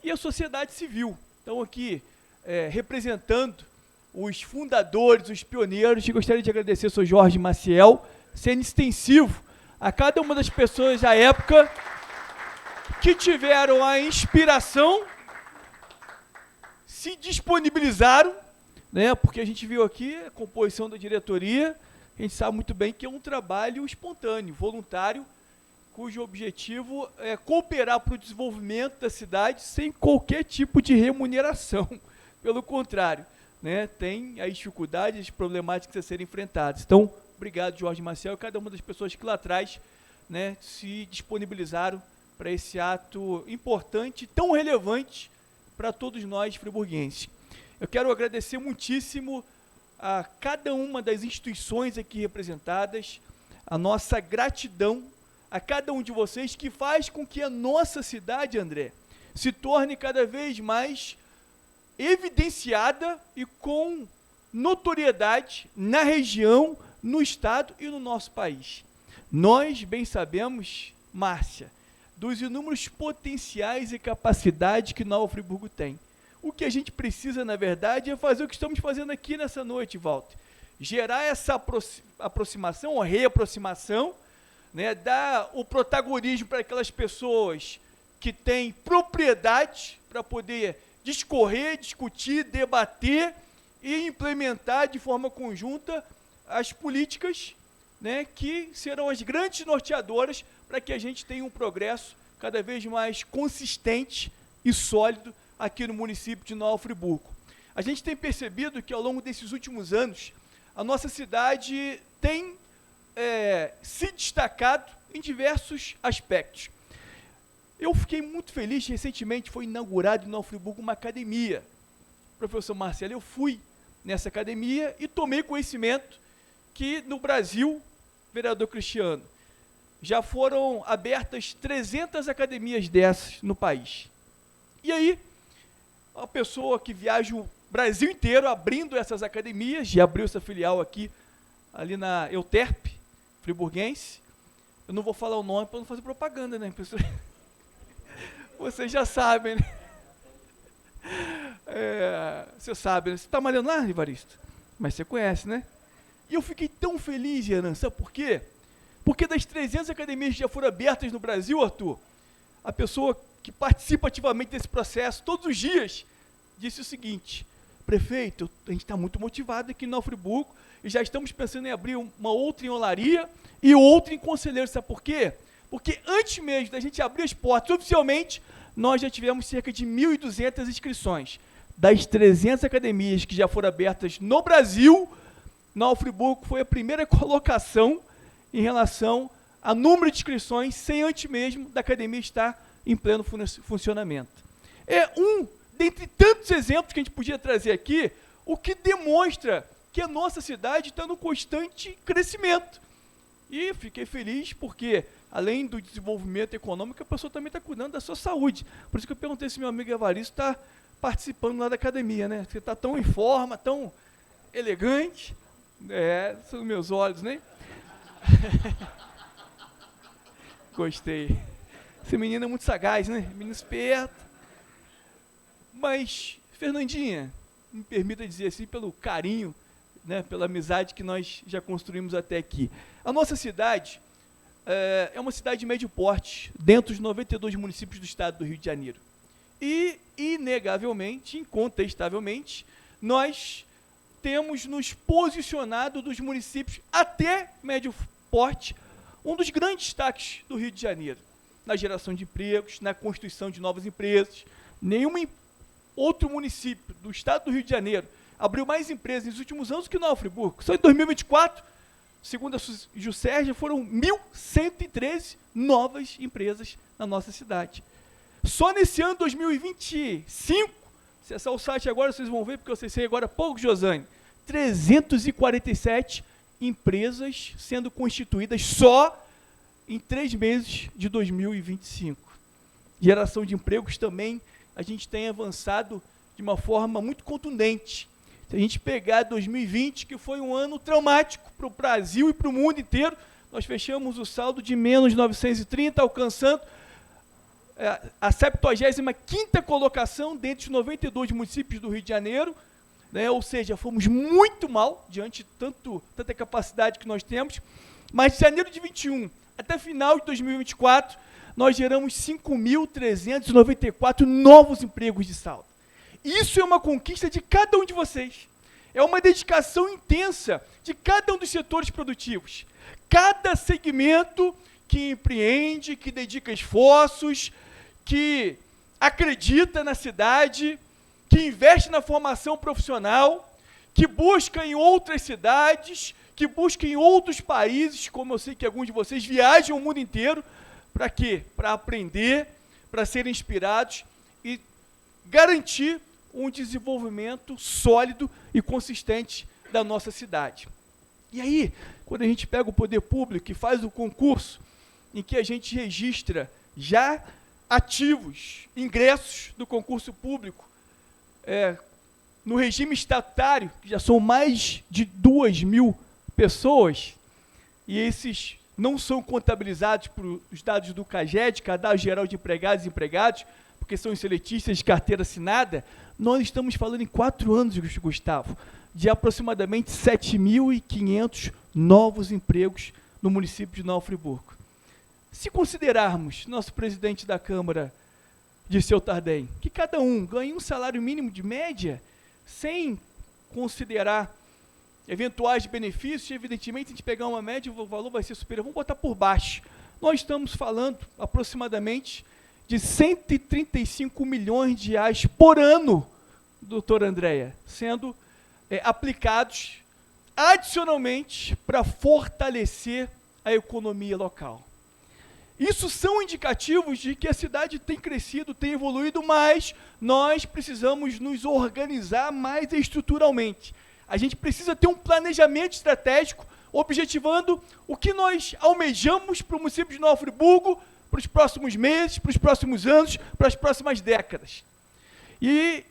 e a sociedade civil, estão aqui representando os fundadores, os pioneiros, e gostaria de agradecer ao Sr. Jorge Maciel, sendo extensivo a cada uma das pessoas da época que tiveram a inspiração, se disponibilizaram, né, porque a gente viu aqui a composição da diretoria, a gente sabe muito bem que é um trabalho espontâneo, voluntário, cujo objetivo é cooperar para o desenvolvimento da cidade sem qualquer tipo de remuneração. Pelo contrário, né, tem as dificuldades, as problemáticas a serem enfrentadas. Então, obrigado, Jorge Maciel, e cada uma das pessoas que lá atrás, né, se disponibilizaram para esse ato importante, tão relevante para todos nós friburguenses. Eu quero agradecer muitíssimo a cada uma das instituições aqui representadas, a nossa gratidão a cada um de vocês, que faz com que a nossa cidade, André, se torne cada vez mais evidenciada e com notoriedade na região, no estado e no nosso país. Nós bem sabemos, Márcia, dos inúmeros potenciais e capacidades que Nova Friburgo tem. O que a gente precisa, na verdade, é fazer o que estamos fazendo aqui nessa noite, Walter. Gerar essa aproximação ou reaproximação, né, dar o protagonismo para aquelas pessoas que têm propriedade para poder discorrer, discutir, debater e implementar de forma conjunta as políticas, né, que serão as grandes norteadoras para que a gente tenha um progresso cada vez mais consistente e sólido aqui no município de Nova Friburgo. A gente tem percebido que ao longo desses últimos anos, a nossa cidade tem se destacado em diversos aspectos. Eu fiquei muito feliz, recentemente foi inaugurado em Nova Friburgo uma academia. Professor Marcelo, eu fui nessa academia e tomei conhecimento que no Brasil, vereador Cristiano, já foram abertas 300 academias dessas no país. E aí, a pessoa que viaja o Brasil inteiro abrindo essas academias, já abriu essa filial aqui, ali na Euterpe, friburguense. Eu não vou falar o nome para não fazer propaganda, né, pessoal? Vocês já sabem, né? Você sabe, né? Você está malhando lá, Evaristo? Mas você conhece, né? E eu fiquei tão feliz, Renan, sabe por quê? Porque das 300 academias que já foram abertas no Brasil, Arthur, a pessoa que participa ativamente desse processo, todos os dias, disse o seguinte: prefeito, a gente está muito motivado aqui em Nova Friburgo e já estamos pensando em abrir uma outra em Olaria e outra em Conselheiro. Sabe por quê? Porque antes mesmo da gente abrir as portas oficialmente, nós já tivemos cerca de 1.200 inscrições. Das 300 academias que já foram abertas no Brasil, Nova Friburgo foi a primeira colocação em relação a número de inscrições, sem antes mesmo da academia estar em pleno funcionamento. É um dentre tantos exemplos que a gente podia trazer aqui, o que demonstra que a nossa cidade está no constante crescimento. E fiquei feliz porque, além do desenvolvimento econômico, a pessoa também está cuidando da sua saúde. Por isso que eu perguntei se meu amigo Evaristo está participando lá da academia, né? Você está tão em forma, tão elegante. São meus olhos, né? Gostei. Esse menino é muito sagaz, né? Menino esperto. Mas, Fernandinha, me permita dizer assim, pelo carinho, né, pela amizade que nós já construímos até aqui. A nossa cidade é uma cidade de médio porte, dentro dos 92 municípios do estado do Rio de Janeiro. E, inegavelmente, incontestavelmente, nós temos nos posicionado dos municípios até médio porte, um dos grandes destaques do Rio de Janeiro, na geração de empregos, na constituição de novas empresas. Nenhum outro município do estado do Rio de Janeiro abriu mais empresas nos últimos anos que Nova Friburgo. Só em 2024, segundo a Juscerja, foram 1.113 novas empresas na nossa cidade. Só nesse ano 2025, se acessar o site agora, vocês vão ver, porque eu acessei agora há pouco, Josane, 347 empresas sendo constituídas só em 3 meses de 2025. Geração de empregos também, a gente tem avançado de uma forma muito contundente. Se a gente pegar 2020, que foi um ano traumático para o Brasil e para o mundo inteiro, nós fechamos o saldo de menos 930, alcançando a 75ª colocação dentre os 92 municípios do Rio de Janeiro, né? Ou seja, fomos muito mal diante de tanta capacidade que nós temos, mas de janeiro de 21 até final de 2024, nós geramos 5.394 novos empregos de saldo. Isso é uma conquista de cada um de vocês. É uma dedicação intensa de cada um dos setores produtivos. Cada segmento que empreende, que dedica esforços, que acredita na cidade, que investe na formação profissional, que busca em outras cidades, que busca em outros países, como eu sei que alguns de vocês viajam o mundo inteiro. Para quê? Para aprender, para serem inspirados e garantir um desenvolvimento sólido e consistente da nossa cidade. E aí, quando a gente pega o poder público e faz o concurso, em que a gente registra já ativos, ingressos do concurso público, no regime estatutário, que já são mais de 2.000 pessoas, e esses não são contabilizados por os dados do CAGED, Cadastro Geral de Empregados e Empregados, porque são seletistas de carteira assinada. Nós estamos falando em 4 anos, Gustavo, de aproximadamente 7.500 novos empregos no município de Nova Friburgo. Se considerarmos, nosso presidente da Câmara, Dirceu Tardem, que cada um ganha um salário mínimo de média, sem considerar eventuais benefícios, evidentemente, se a gente pegar uma média, o valor vai ser superior, vamos botar por baixo. Nós estamos falando aproximadamente de 135 milhões de reais por ano, doutora Andréia, sendo aplicados adicionalmente para fortalecer a economia local. Isso são indicativos de que a cidade tem crescido, tem evoluído, mas nós precisamos nos organizar mais estruturalmente. A gente precisa ter um planejamento estratégico, objetivando o que nós almejamos para o município de Nova Friburgo, para os próximos meses, para os próximos anos, para as próximas décadas. E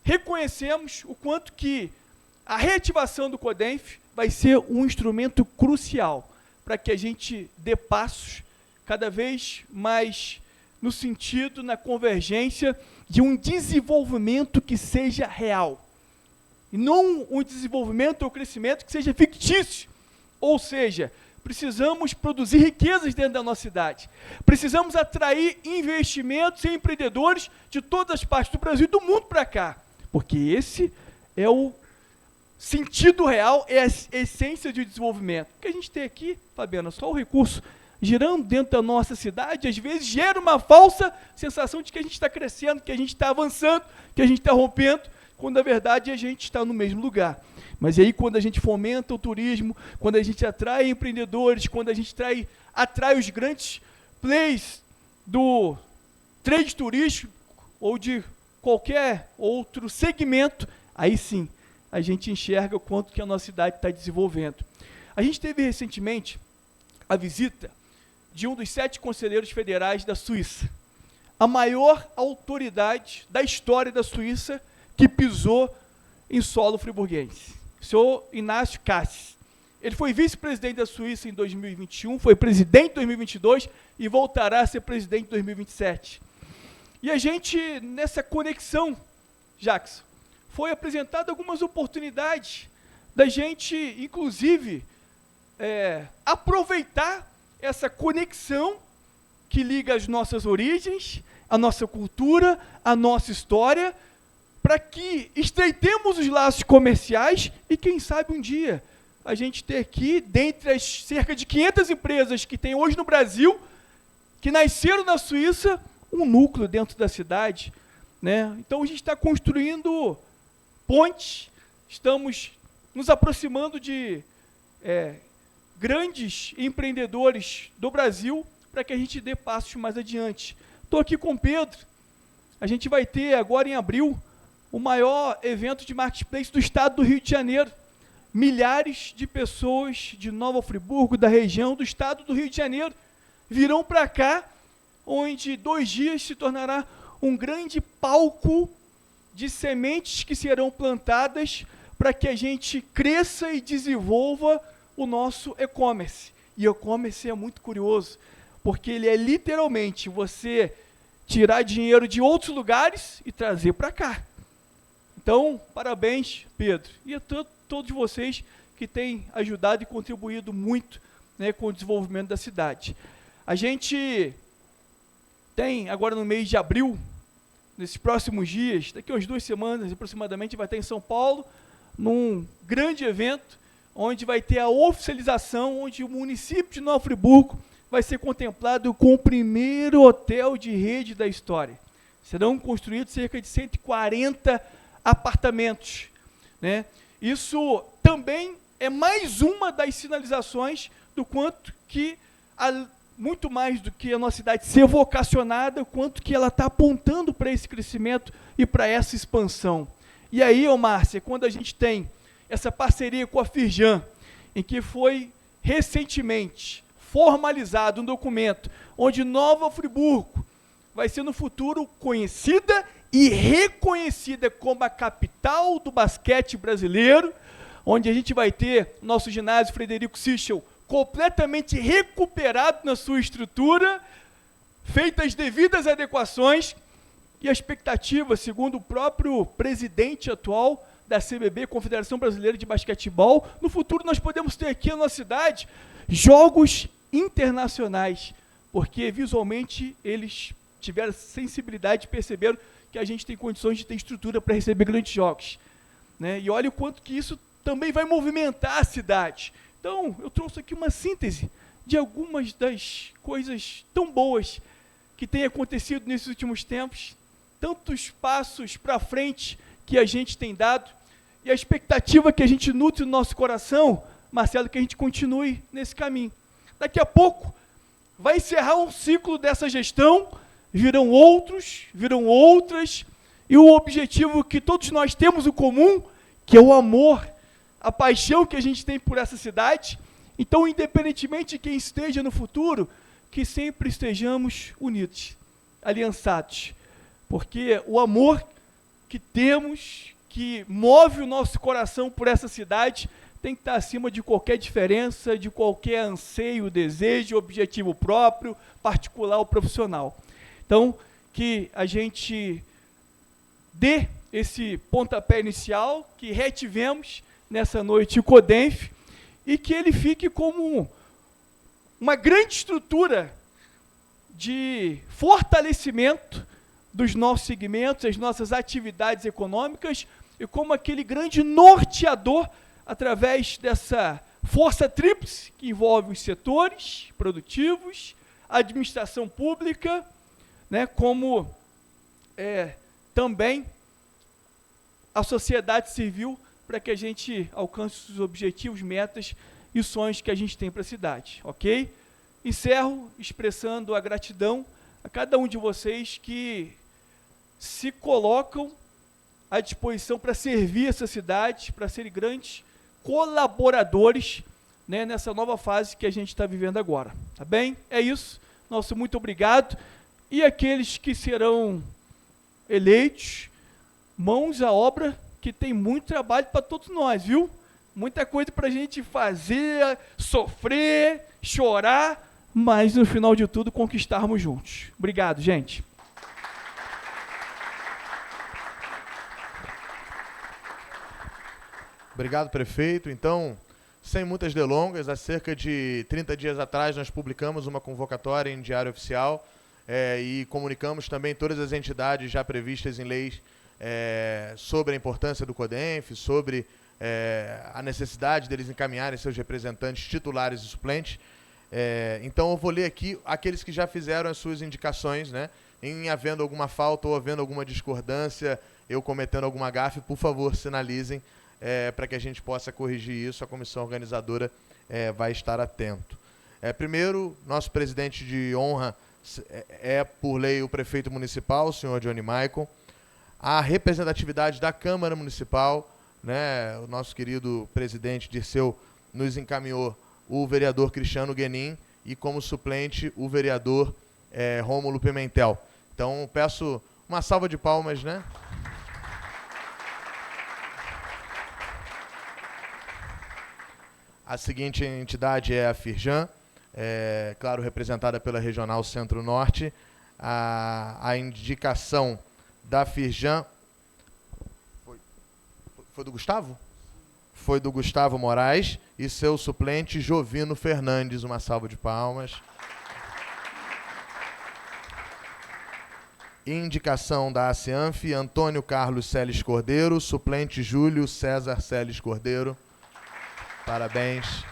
reconhecemos o quanto que a reativação do CODENF vai ser um instrumento crucial para que a gente dê passos cada vez mais no sentido, na convergência de um desenvolvimento que seja real. E não um desenvolvimento ou crescimento que seja fictício. Ou seja, precisamos produzir riquezas dentro da nossa cidade. Precisamos atrair investimentos e empreendedores de todas as partes do Brasil e do mundo para cá. Porque esse é o sentido real, é a essência de desenvolvimento. O que a gente tem aqui, Fabiana, só o recurso girando dentro da nossa cidade, às vezes gera uma falsa sensação de que a gente está crescendo, que a gente está avançando, que a gente está rompendo, quando na verdade a gente está no mesmo lugar. Mas aí quando a gente fomenta o turismo, quando a gente atrai empreendedores, quando a gente atrai os grandes players do trade turístico ou de qualquer outro segmento, aí sim a gente enxerga o quanto que a nossa cidade está desenvolvendo. A gente teve recentemente a visita de um dos 7 conselheiros federais da Suíça, a maior autoridade da história da Suíça que pisou em solo friburguense, o senhor Inácio Cassis. Ele foi vice-presidente da Suíça em 2021, foi presidente em 2022 e voltará a ser presidente em 2027. E a gente, nessa conexão, Jackson, foi apresentado algumas oportunidades da gente, inclusive, aproveitar essa conexão que liga as nossas origens, a nossa cultura, a nossa história, para que estreitemos os laços comerciais e, quem sabe, um dia, a gente ter aqui, dentre as cerca de 500 empresas que tem hoje no Brasil, que nasceram na Suíça, um núcleo dentro da cidade, né? Então, a gente está construindo pontes, estamos nos aproximando de grandes empreendedores do Brasil para que a gente dê passos mais adiante. Estou aqui com o Pedro, a gente vai ter agora em abril o maior evento de marketplace do estado do Rio de Janeiro. Milhares de pessoas de Nova Friburgo, da região do estado do Rio de Janeiro, virão para cá, onde 2 dias se tornará um grande palco de sementes que serão plantadas para que a gente cresça e desenvolva o nosso e-commerce. E o e-commerce é muito curioso, porque ele é literalmente você tirar dinheiro de outros lugares e trazer para cá. Então, parabéns, Pedro, e a todos vocês que têm ajudado e contribuído muito, né, com o desenvolvimento da cidade. A gente tem, agora no mês de abril, nesses próximos dias, daqui a umas 2 semanas aproximadamente, vai estar em São Paulo, num grande evento, onde vai ter a oficialização, onde o município de Nova Friburgo vai ser contemplado com o primeiro hotel de rede da história. Serão construídos cerca de 140 apartamentos, né? Isso também é mais uma das sinalizações do quanto que, muito mais do que a nossa cidade ser vocacionada, quanto que ela está apontando para esse crescimento e para essa expansão. E aí, Márcia, quando a gente tem essa parceria com a Firjan, em que foi recentemente formalizado um documento onde Nova Friburgo vai ser no futuro conhecida e reconhecida como a capital do basquete brasileiro, onde a gente vai ter nosso ginásio Frederico Sichel completamente recuperado na sua estrutura, feitas as devidas adequações, e a expectativa, segundo o próprio presidente atual da CBB, Confederação Brasileira de Basquetebol, no futuro nós podemos ter aqui na nossa cidade jogos internacionais, porque visualmente eles tiveram sensibilidade e perceberam que a gente tem condições de ter estrutura para receber grandes jogos, né? E olha o quanto que isso também vai movimentar a cidade. Então, eu trouxe aqui uma síntese de algumas das coisas tão boas que têm acontecido nesses últimos tempos, tantos passos para frente que a gente tem dado, e a expectativa que a gente nutre no nosso coração, Marcelo, que a gente continue nesse caminho. Daqui a pouco, vai encerrar um ciclo dessa gestão, virão outros, virão outras, e o objetivo que todos nós temos em comum, que é o amor, a paixão que a gente tem por essa cidade. Então, independentemente de quem esteja no futuro, que sempre estejamos unidos, aliançados, porque o amor que temos, que move o nosso coração por essa cidade, tem que estar acima de qualquer diferença, de qualquer anseio, desejo, objetivo próprio, particular ou profissional. Então, que a gente dê esse pontapé inicial, que retivemos nessa noite o CODENF, e que ele fique como uma grande estrutura de fortalecimento dos nossos segmentos, as nossas atividades econômicas, e como aquele grande norteador através dessa força tríplice que envolve os setores produtivos, a administração pública, né, como também a sociedade civil, para que a gente alcance os objetivos, metas e sonhos que a gente tem para a cidade, ok? Encerro expressando a gratidão a cada um de vocês que se colocam à disposição para servir essa cidade, para serem grandes colaboradores, né, nessa nova fase que a gente está vivendo agora, tá bem? É isso, nosso muito obrigado, e aqueles que serão eleitos, mãos à obra, que tem muito trabalho para todos nós, viu? Muita coisa para a gente fazer, sofrer, chorar, mas no final de tudo conquistarmos juntos. Obrigado, gente. Obrigado, prefeito. Então, sem muitas delongas, há cerca de 30 dias atrás nós publicamos uma convocatória em Diário Oficial e comunicamos também todas as entidades já previstas em leis sobre a importância do CODENF, sobre a necessidade deles encaminharem seus representantes titulares e suplentes. Então, eu vou ler aqui aqueles que já fizeram as suas indicações, né? Em havendo alguma falta ou havendo alguma discordância, eu cometendo alguma gafe, por favor, sinalizem para que a gente possa corrigir isso. A comissão organizadora vai estar atento. Primeiro, nosso presidente de honra por lei, o prefeito municipal, o senhor Johnny Michael. A representatividade da Câmara Municipal, né, o nosso querido presidente Dirceu nos encaminhou o vereador Cristiano Guenin e como suplente o vereador Rômulo Pimentel. Então, peço uma salva de palmas, né? A seguinte entidade é a Firjan, claro, representada pela Regional Centro-Norte. a indicação da Firjan. Foi do Gustavo? Foi do Gustavo Moraes e seu suplente Jovino Fernandes. Uma salva de palmas. Indicação da ACIANF, Antônio Carlos Celes Cordeiro, suplente Júlio César Celes Cordeiro. Parabéns.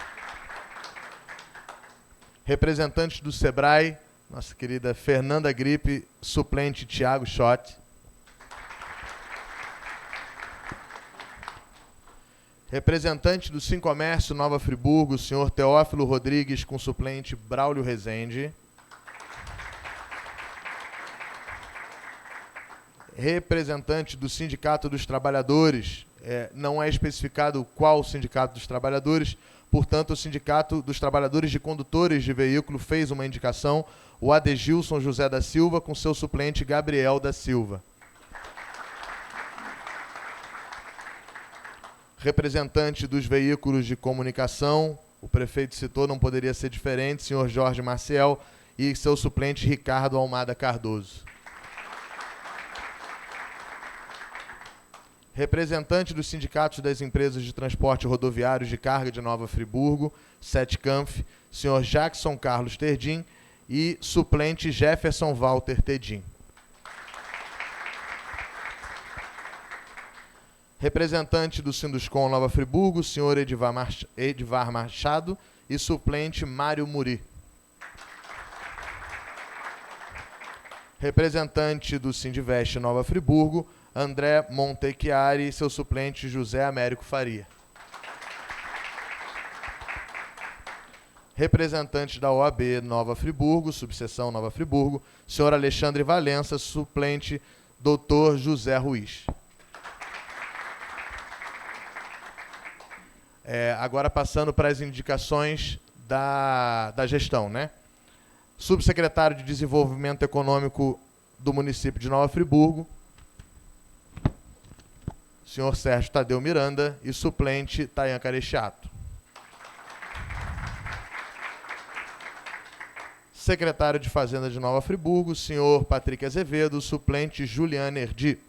Representante do SEBRAE, nossa querida Fernanda Gripe, suplente Tiago Schott. Representante do Sincomércio Nova Friburgo, senhor Teófilo Rodrigues, com suplente Braulio Rezende. Representante do Sindicato dos Trabalhadores, não é especificado qual Sindicato dos Trabalhadores, portanto, o Sindicato dos Trabalhadores de Condutores de Veículo fez uma indicação, o Adegilson José da Silva, com seu suplente Gabriel da Silva. Representante dos veículos de comunicação, o prefeito citou, não poderia ser diferente, senhor Jorge Maciel, e seu suplente Ricardo Almada Cardoso. Representante dos sindicatos das empresas de transporte rodoviários de carga de Nova Friburgo, SETCANF, senhor Jackson Carlos Terdim e suplente Jefferson Walter Tedim. Representante do Sinduscom Nova Friburgo, senhor Edivar Machado e suplente Mário Muri. Representante do Sindivest Nova Friburgo, André Montechiari e seu suplente José Américo Faria. Representante da OAB Nova Friburgo, subseção Nova Friburgo, senhor Alexandre Valença, suplente Dr. José Ruiz. Agora passando para as indicações da gestão, né? Subsecretário de Desenvolvimento Econômico do município de Nova Friburgo, senhor Sérgio Tadeu Miranda e suplente Tayan Carechiato. Secretário de Fazenda de Nova Friburgo, senhor Patrick Azevedo, suplente Juliana Erdi.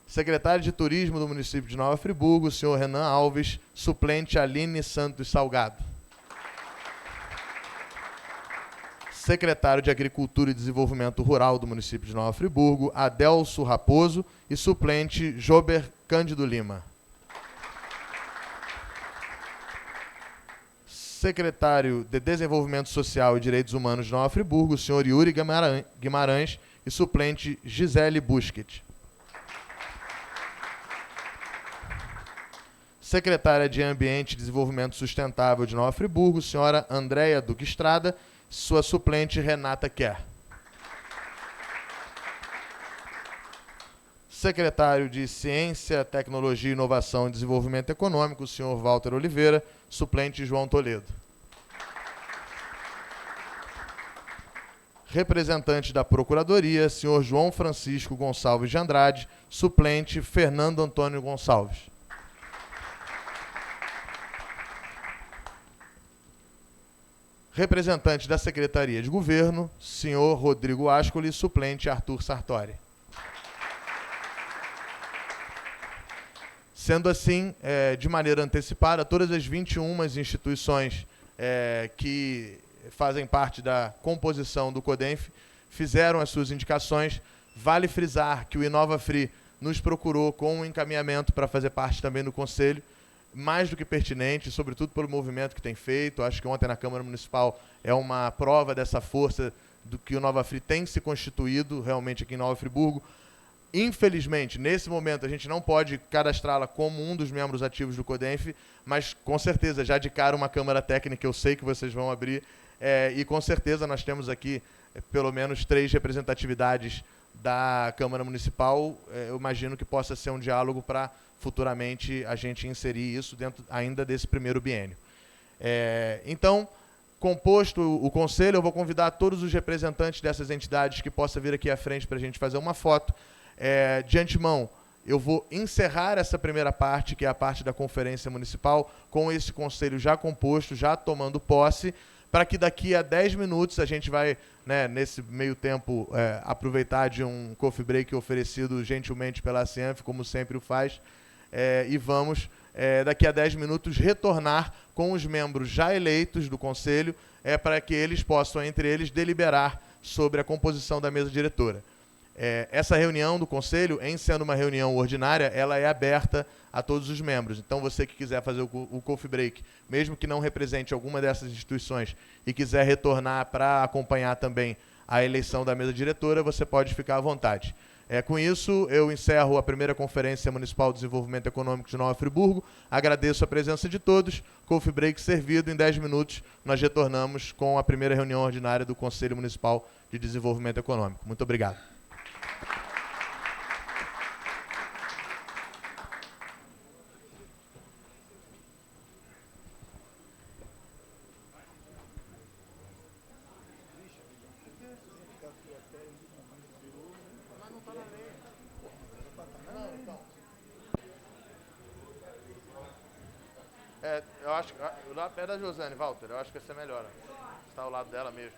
Secretário de Turismo do município de Nova Friburgo, senhor Renan Alves, suplente Aline Santos Salgado. Secretário de Agricultura e Desenvolvimento Rural do município de Nova Friburgo, Adelso Raposo e suplente Jober Cândido Lima. Secretário de Desenvolvimento Social e Direitos Humanos de Nova Friburgo, senhor Yuri Guimarães e suplente Gisele Busquet. Secretária de Ambiente e Desenvolvimento Sustentável de Nova Friburgo, senhora Andréia Duque Estrada, sua suplente Renata Kerr. Secretário de Ciência, Tecnologia, Inovação e Desenvolvimento Econômico, senhor Walter Oliveira, suplente João Toledo. Representante da Procuradoria, senhor João Francisco Gonçalves de Andrade, suplente Fernando Antônio Gonçalves. Representante da Secretaria de Governo, senhor Rodrigo Ascoli, suplente Arthur Sartori. Sendo assim, de maneira antecipada, todas as 21 instituições que fazem parte da composição do CODENF fizeram as suas indicações. Vale frisar que o InovaFri nos procurou com um encaminhamento para fazer parte também do Conselho, mais do que pertinente, sobretudo pelo movimento que tem feito. Acho que ontem na Câmara Municipal é uma prova dessa força do que o InovaFri tem se constituído realmente aqui em Nova Friburgo. Infelizmente, nesse momento, a gente não pode cadastrá-la como um dos membros ativos do CODENF, mas, com certeza, já de cara uma Câmara Técnica, eu sei que vocês vão abrir, e, com certeza, nós temos aqui pelo menos 3 representatividades da Câmara Municipal. Eu imagino que possa ser um diálogo para, futuramente, a gente inserir isso dentro ainda desse primeiro biênio. Então, composto o Conselho, eu vou convidar todos os representantes dessas entidades que possam vir aqui à frente para a gente fazer uma foto. De antemão, eu vou encerrar essa primeira parte, que é a parte da conferência municipal, com esse conselho já composto, já tomando posse, para que daqui a 10 minutos a gente vai, né, nesse meio tempo, aproveitar de um coffee break oferecido gentilmente pela Cianf, como sempre o faz, e vamos, daqui a 10 minutos, retornar com os membros já eleitos do conselho, para que eles possam, entre eles, deliberar sobre a composição da mesa diretora. Essa reunião do Conselho, em sendo uma reunião ordinária, ela é aberta a todos os membros. Então, você que quiser fazer o coffee break, mesmo que não represente alguma dessas instituições e quiser retornar para acompanhar também a eleição da mesa diretora, você pode ficar à vontade. Com isso, eu encerro a primeira Conferência Municipal de Desenvolvimento Econômico de Nova Friburgo. Agradeço a presença de todos. Coffee break servido. Em 10 minutos, nós retornamos com a primeira reunião ordinária do Conselho Municipal de Desenvolvimento Econômico. Muito obrigado. Eu acho que lá perto da Josane, Walter, eu acho que essa é melhor. Está ao lado dela mesmo.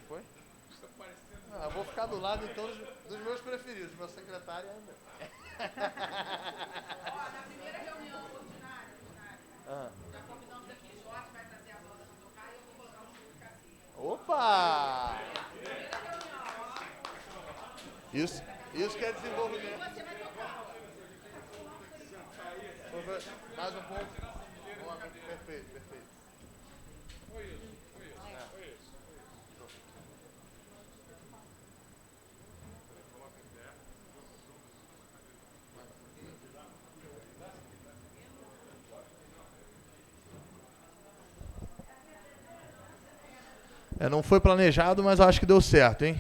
Foi? Eu vou ficar do lado então dos meus preferidos, meu secretário ainda. Na primeira reunião ordinária, já combinamos aqui, Jorge vai trazer a banda para tocar e eu vou colocar o show de casinha. Opa! Isso que é desenvolvimento. Você vai tocar. Mais um pouco. Perfeito, perfeito. Foi isso. Não foi planejado, mas acho que deu certo, hein?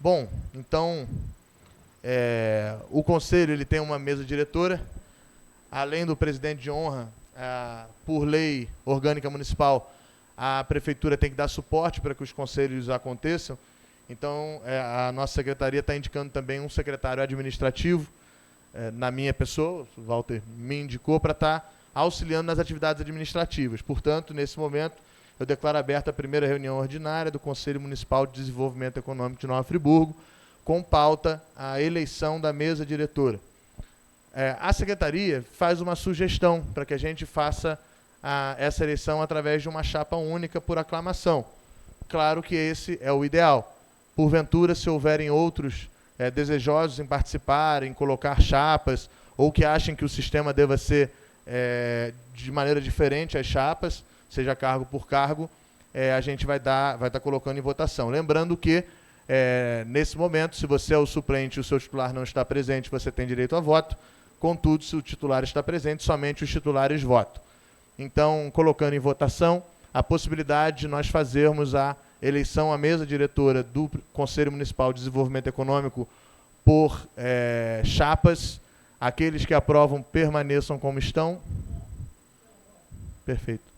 Bom, então, o Conselho ele tem uma mesa diretora, além do presidente de honra, por lei orgânica municipal, a Prefeitura tem que dar suporte para que os conselhos aconteçam. Então, a nossa secretaria está indicando também um secretário administrativo, na minha pessoa, o Walter me indicou, para estar auxiliando nas atividades administrativas. Portanto, nesse momento, eu declaro aberta a primeira reunião ordinária do Conselho Municipal de Desenvolvimento Econômico de Nova Friburgo, com pauta a eleição da mesa diretora. A Secretaria faz uma sugestão para que a gente faça essa eleição através de uma chapa única por aclamação. Claro que esse é o ideal. Porventura, se houverem outros desejosos em participar, em colocar chapas, ou que achem que o sistema deva ser de maneira diferente as chapas, seja cargo por cargo, a gente vai estar colocando em votação. Lembrando que, nesse momento, se você é o suplente e o seu titular não está presente, você tem direito a voto. Contudo, se o titular está presente, somente os titulares votam. Então, colocando em votação a possibilidade de nós fazermos a eleição à mesa diretora do Conselho Municipal de Desenvolvimento Econômico por chapas. Aqueles que aprovam permaneçam como estão. Perfeito.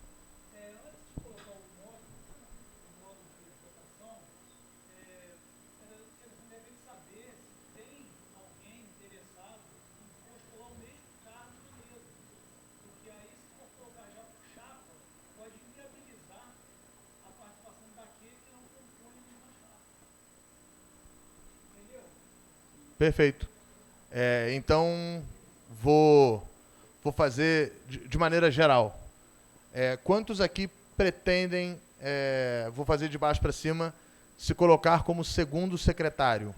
Perfeito. Então, vou fazer de maneira geral. Quantos aqui pretendem, vou fazer de baixo para cima, se colocar como segundo secretário?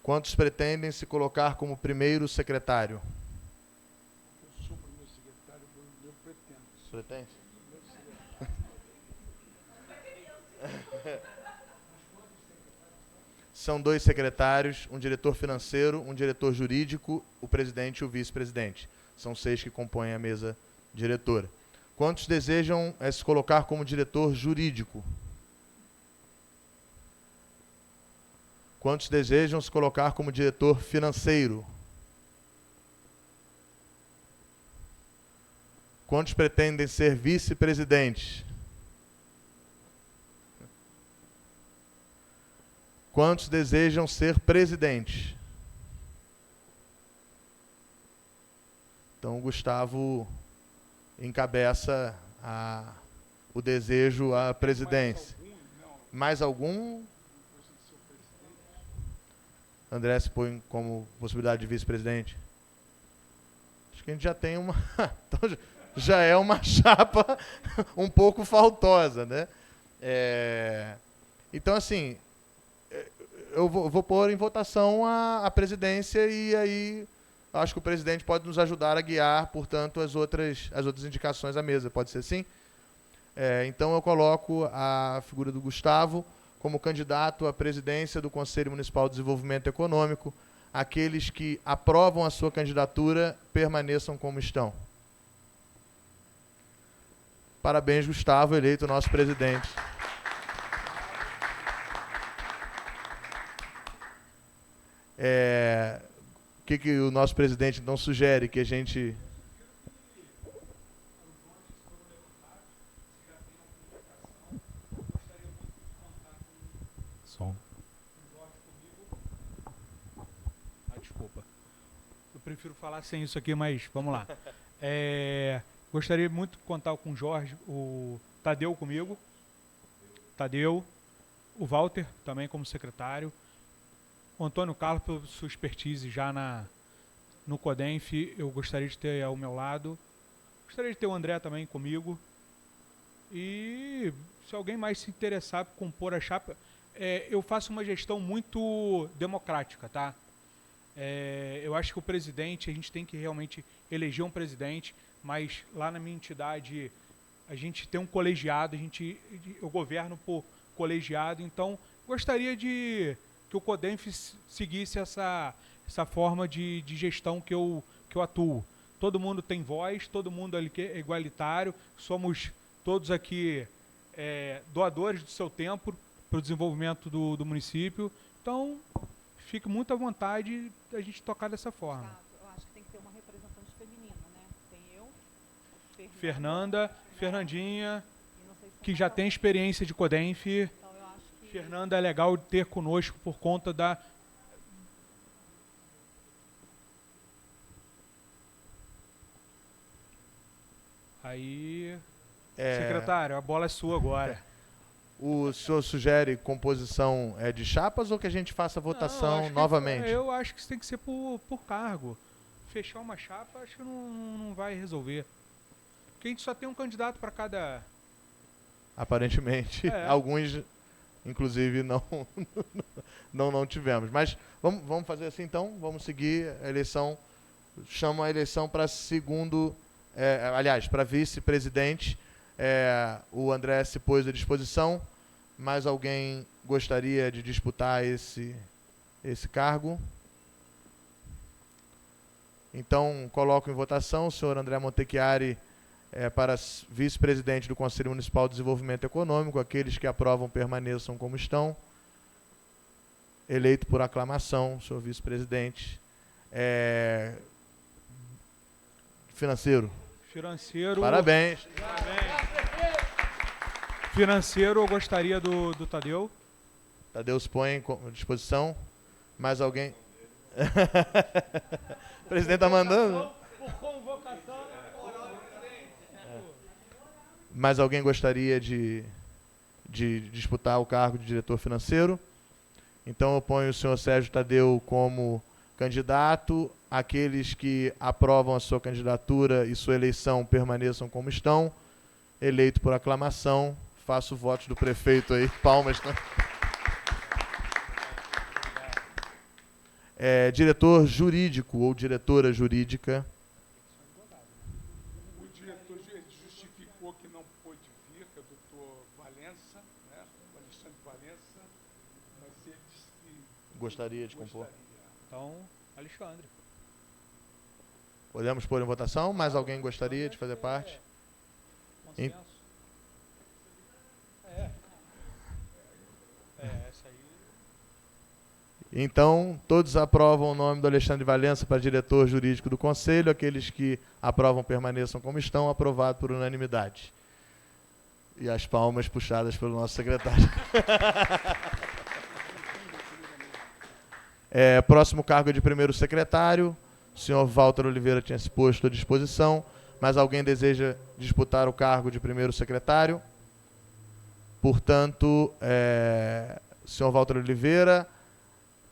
Quantos pretendem se colocar como primeiro secretário? Eu sou o primeiro secretário, eu pretendo. Pretende? São 2 secretários, um diretor financeiro, um diretor jurídico, o presidente e o vice-presidente. São 6 que compõem a mesa diretora. Quantos desejam se colocar como diretor jurídico? Quantos desejam se colocar como diretor financeiro? Quantos pretendem ser vice-presidentes? Quantos desejam ser presidentes? Então, o Gustavo encabeça o desejo à presidência. Mais algum? André se põe como possibilidade de vice-presidente? Acho que a gente já tem uma... Então, já é uma chapa um pouco faltosa, né? Então, assim, eu vou pôr em votação a presidência e aí acho que o presidente pode nos ajudar a guiar, portanto, as outras indicações à mesa. Pode ser assim? Então, eu coloco a figura do Gustavo como candidato à presidência do Conselho Municipal de Desenvolvimento Econômico. Aqueles que aprovam a sua candidatura permaneçam como estão. Parabéns, Gustavo, eleito nosso presidente. O que o nosso presidente então sugere que a gente... Som. Desculpa. Eu prefiro falar sem isso aqui, mas vamos lá. Gostaria muito de contar com o Jorge, o Tadeu comigo. Tadeu, o Walter também como secretário. O Antônio Carlos, por sua expertise já no CODENF, eu gostaria de ter ao meu lado. Gostaria de ter o André também comigo. E se alguém mais se interessar por compor a chapa, eu faço uma gestão muito democrática, tá? Eu acho que o presidente, a gente tem que realmente eleger um presidente, mas lá na minha entidade a gente tem um colegiado, eu governo por colegiado, então gostaria que o CODENF seguisse essa forma de gestão que eu atuo. Todo mundo tem voz, todo mundo é igualitário, somos todos aqui doadores do seu tempo para o desenvolvimento do município, então fique muito à vontade a gente tocar dessa forma. Eu acho que tem que ter uma representante feminina, né? Tem eu, Fernandinha, que já tem experiência de CODENF. Então eu acho que... Fernanda é legal de ter conosco por conta da... Aí, secretário, a bola é sua agora. O senhor sugere composição de chapas ou que a gente faça votação novamente? Eu acho que isso tem que ser por cargo. Fechar uma chapa, acho que não vai resolver. Porque a gente só tem um candidato para cada... Aparentemente, alguns, inclusive, não tivemos. Mas vamos fazer assim, então. Vamos seguir a eleição. Chamo a eleição para segundo... para vice-presidente. O André se pôs à disposição. Mais alguém gostaria de disputar esse cargo? Então, coloco em votação o senhor André Montechiari para vice-presidente do Conselho Municipal de Desenvolvimento Econômico. Aqueles que aprovam permaneçam como estão. Eleito por aclamação, senhor vice-presidente. Financeiro. Parabéns. Financeiro, eu gostaria do Tadeu. Tadeu se põe à disposição. Mais alguém? O presidente está mandando. Por convocação. Mais alguém gostaria de disputar o cargo de diretor financeiro? Então eu ponho o senhor Sérgio Tadeu como candidato. Aqueles que aprovam a sua candidatura e sua eleição permaneçam como estão. Eleito por aclamação. Faço votos do prefeito aí. Palmas. Diretor jurídico ou diretora jurídica. O diretor justificou que não pôde vir, que é o doutor Valença, né? O Alexandre Valença, mas ele disse que gostaria de compor. Então, Alexandre. Podemos pôr em votação? Mais alguém gostaria de fazer parte? Consenso. Essa aí. Então, todos aprovam o nome do Alexandre Valença para diretor jurídico do Conselho. Aqueles que aprovam permaneçam como estão. Aprovado por unanimidade. E as palmas puxadas pelo nosso secretário. Próximo cargo de primeiro secretário. O senhor Walter Oliveira tinha se posto à disposição. Mas alguém deseja disputar o cargo de primeiro secretário? Portanto, senhor Walter Oliveira,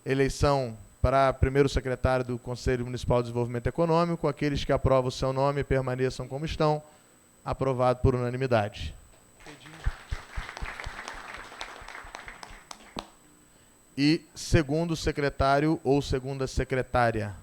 eleição para primeiro secretário do Conselho Municipal de Desenvolvimento Econômico. Aqueles que aprovam o seu nome permaneçam como estão. Aprovado por unanimidade. E segundo secretário ou segunda secretária.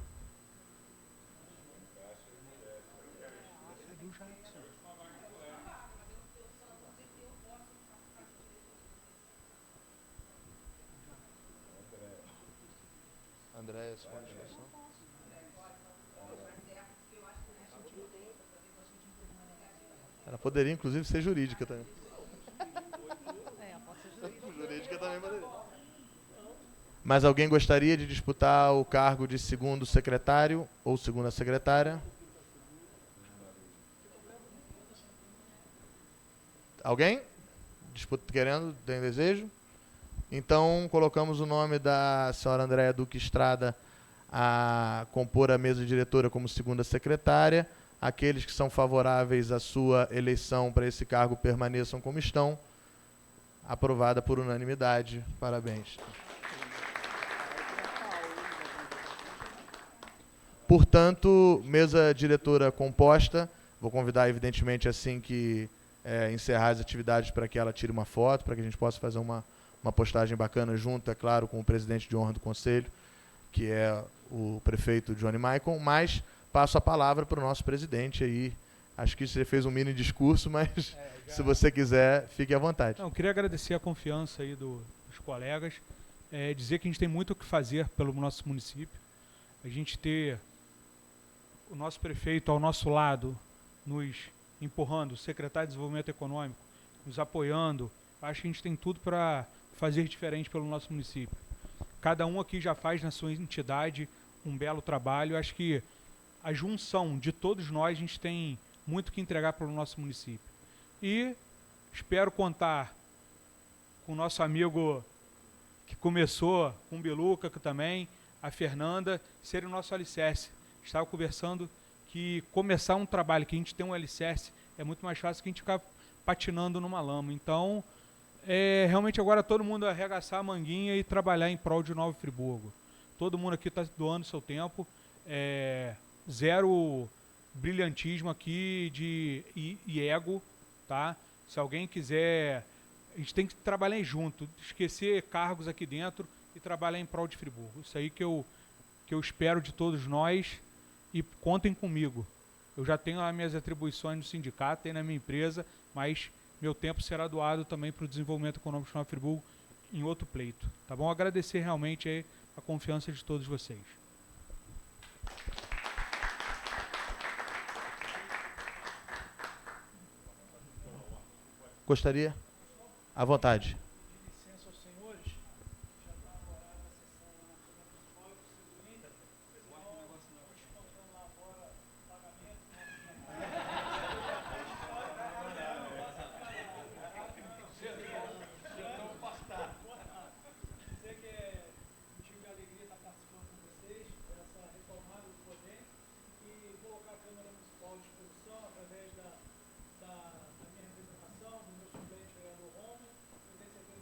André, ela poderia, inclusive, ser jurídica também. Jurídica também poderia. Mas alguém gostaria de disputar o cargo de segundo secretário ou segunda secretária? Alguém? Querendo? Tem desejo? Então, colocamos o nome da senhora Andréa Duque Estrada a compor a mesa diretora como segunda secretária. Aqueles que são favoráveis à sua eleição para esse cargo permaneçam como estão. Aprovada por unanimidade. Parabéns. Portanto, mesa diretora composta. Vou convidar, evidentemente, assim que encerrar as atividades, para que ela tire uma foto, para que a gente possa fazer uma postagem bacana junto, é claro, com o presidente de honra do Conselho, que é o prefeito Johnny Maicon. Mas passo a palavra para o nosso presidente aí. Acho que você fez um mini discurso, mas se você quiser, fique à vontade. Não, queria agradecer a confiança aí dos colegas, dizer que a gente tem muito o que fazer pelo nosso município. A gente ter o nosso prefeito ao nosso lado, nos empurrando, o secretário de Desenvolvimento Econômico, nos apoiando. Acho que a gente tem tudo para fazer diferente pelo nosso município. Cada um aqui já faz na sua entidade um belo trabalho. Acho que a junção de todos nós, a gente tem muito que entregar para o nosso município. E espero contar com o nosso amigo que começou, com o Beluca que também, a Fernanda, serem o nosso alicerce. Estava conversando que começar um trabalho que a gente tem um alicerce é muito mais fácil que a gente ficar patinando numa lama. Então, realmente agora todo mundo arregaçar a manguinha e trabalhar em prol de Nova Friburgo. Todo mundo aqui está doando seu tempo. Zero brilhantismo aqui e ego, tá? Se alguém quiser, a gente tem que trabalhar junto, esquecer cargos aqui dentro e trabalhar em prol de Friburgo. Isso aí que eu espero de todos nós, e contem comigo. Eu já tenho as minhas atribuições no sindicato, tenho na minha empresa, mas meu tempo será doado também para o desenvolvimento econômico de Nova Friburgo em outro pleito. Tá bom? Agradecer realmente aí a confiança de todos vocês. Gostaria? À vontade. Licença aos senhores. Já está agora a sessão na Câmara Municipal. Eu preciso ir. Estou descontando lá fora o pagamento. Dizer que é motivo de alegria estar participando com vocês dessa retomada do poder e colocar a Câmara Municipal à disposição através da minha representação, do meu suplente vereador Romulo. Eu tenho certeza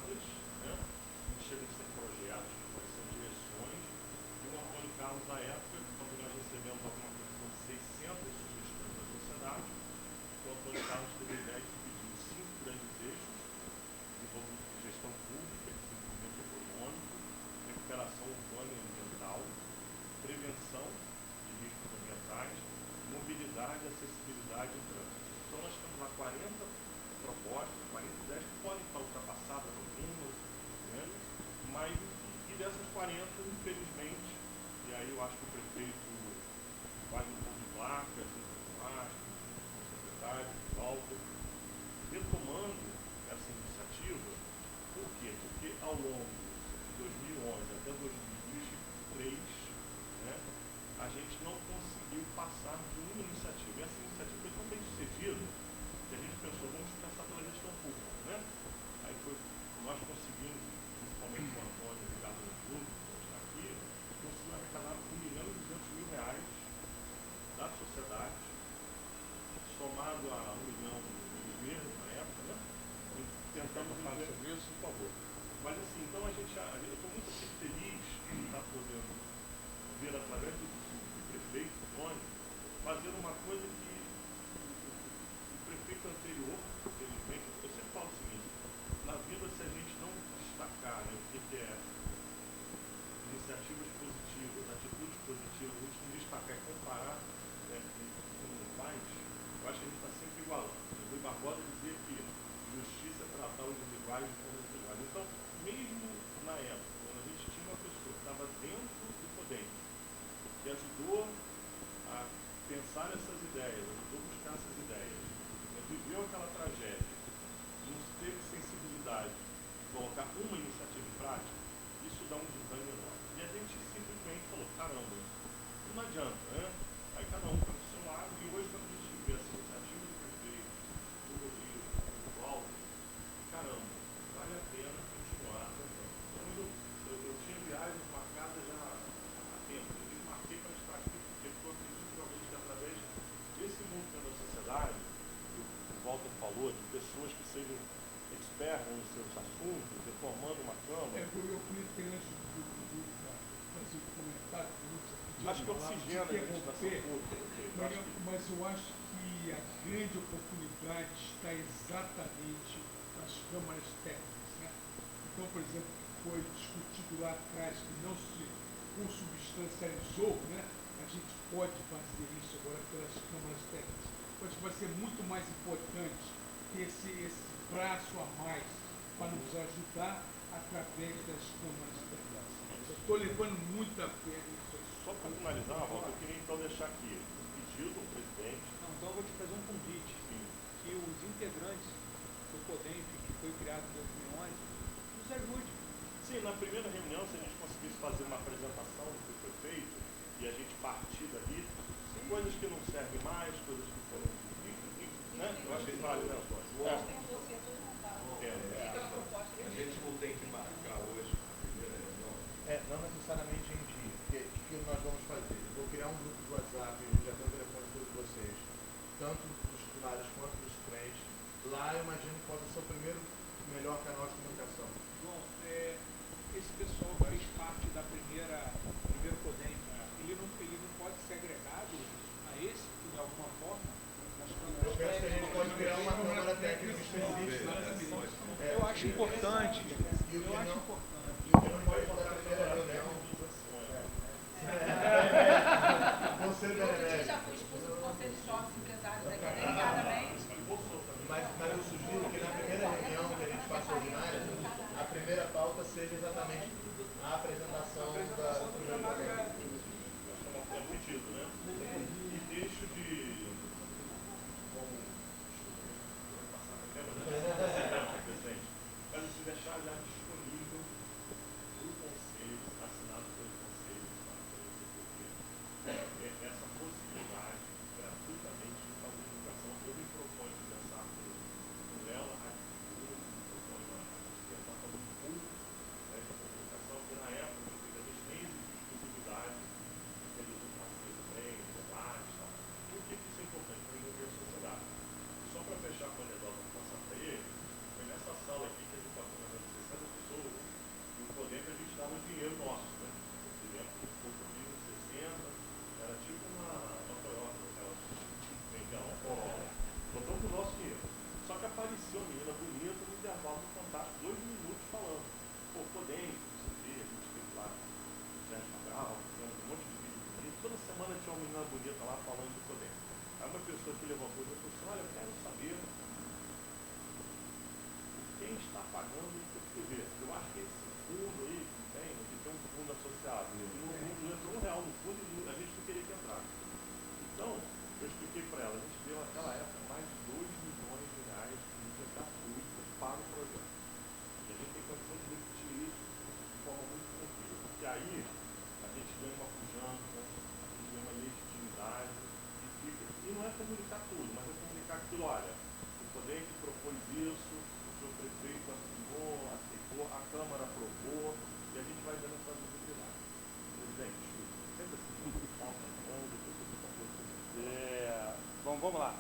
metas, né? Não chegam a ser projetos, mas são direções. E o Antônio Carlos, na época, quando nós recebemos alguma coisa como 600 sugestões da sociedade, o Antônio Carlos teve a ideia de pedir 5 grandes eixos: desenvolvimento de gestão pública, desenvolvimento econômico, recuperação urbana e ambiental, prevenção de riscos ambientais, mobilidade, acessibilidade e trânsito. Então nós temos lá 40 propostas, 40 ideias que podem estar ultrapassadas algumas, né? Mas, e dessas 40, infelizmente, e aí eu acho que o prefeito faz um pouco de placas, o secretário, o Walter, retomando essa iniciativa. Por quê? Porque ao longo de 2011 até 2023, né, a gente não conseguiu passar de uma iniciativa. E essa iniciativa foi tão bem sucedida que a gente pensou, vamos começar pela gestão pública, né? Aí foi, nós conseguimos, principalmente com o Antônio e o Ricardo Júnior, que está aqui, conseguimos arrecadar R$ 1.200.000 da sociedade, somado a R$ 1 milhão do governo na época, né? E tentamos falar sobre isso, por favor. Mas assim, então eu estou muito feliz de estar podendo ver através do prefeito, Tony, fazer uma coisa que o prefeito anterior, infelizmente, eu sempre falo o seguinte: na vida, se a gente não destacar, né, o que é iniciativas positivas, atitudes positivas, a gente não destacar e comparar, né, com o faz, eu acho que a gente está sempre igualando. O Rui Barbosa dizia que justiça é tratar os desiguais de forma desiguais. Então, mesmo na época, quando a gente tinha uma pessoa que estava dentro do Podem, que ajudou a pensar nessas ideias, ajudou a buscar essas ideias, viveu aquela tragédia, não teve sensibilidade de colocar uma iniciativa em prática, isso dá um desânimo enorme. E a gente simplesmente falou, caramba, não adianta, né? Aí cada um foi pro seu lado, e hoje quando a gente vê essa iniciativa do prefeito, do Rodrigo, do Walter, caramba, vale a pena continuar tentando. Então eu tinha viagens marcadas já há tempo, eu marquei para estar aqui, porque eu acredito realmente que através desse movimento da sociedade, que o Walter falou, de pessoas que sejam expertas nos seus assuntos, reformando uma Câmara. Eu queria ter antes do fazer um comentário. Acho que oxigena a administração pública. Mas eu acho que a grande oportunidade está exatamente nas câmaras técnicas, né? Então, por exemplo, foi discutido lá atrás que não se consubstancializou, né? A gente pode fazer isso agora pelas câmaras técnicas. Acho que vai ser muito mais importante ter esse braço a mais para nos ajudar através das câmaras técnicas. Estou levando muito a pé isso. Só para finalizar, Walter, eu queria então deixar aqui um pedido ao presidente. Não, então eu vou te fazer um convite. Sim. Que os integrantes do Podem, que foi criado em 2011, nos ajude. Sim, na primeira reunião, se a gente conseguisse fazer uma apresentação do que foi feito e a gente partir dali, coisas que não servem mais, coisas que foram, né? Eu acho que vale, né, Antônio? A gente não tem que marcar hoje a primeira reunião. Não necessariamente em dia. O que nós vamos fazer? Eu vou criar um grupo de WhatsApp, já tenho o telefone de todos vocês, tanto dos titulares quanto dos suplentes. Lá eu imagino que possa ser o primeiro melhor canal de comunicação. João, esse pessoal fez parte da primeiro Podem. Ele não pode ser agregado a esse, de alguma forma? Eu penso que a gente pode criar uma câmara técnica específica. Eu acho importante. E o que não pode faltar na primeira reunião. Você já fui expulso do Conselho de Jovens Empresários aqui, delicadamente. Mas eu sugiro que na primeira reunião que a gente faça ordinária, a primeira pauta seja exatamente a apresentação da primeira reunião. É pedido, né? E deixo de... presidente, mas se deixar já disponível para o Conselho, assinado pelo Conselho, essa possibilidade pessoa que levantou e falou assim, olha, eu quero saber quem está pagando o TV. Eu acho que esse fundo aí que tem um fundo associado, no fundo entrou R$1 no fundo e a gente não queria que entrasse. Então, eu expliquei para ela, a gente deu naquela época mais de R$2 milhões de mídia gratuita para o projeto. E a gente tem condição de repetir isso de forma muito tranquila. Porque aí a gente ganha uma pujança, a gente ganha uma legitimidade e não é comunicar tudo, mas é comunicar aquilo, olha, o poder que propôs isso, o seu prefeito assinou, aceitou, a Câmara aprovou, e a gente vai dando essa visibilidade. Presidente, sempre assim, falta grande, depois você está bom, vamos lá.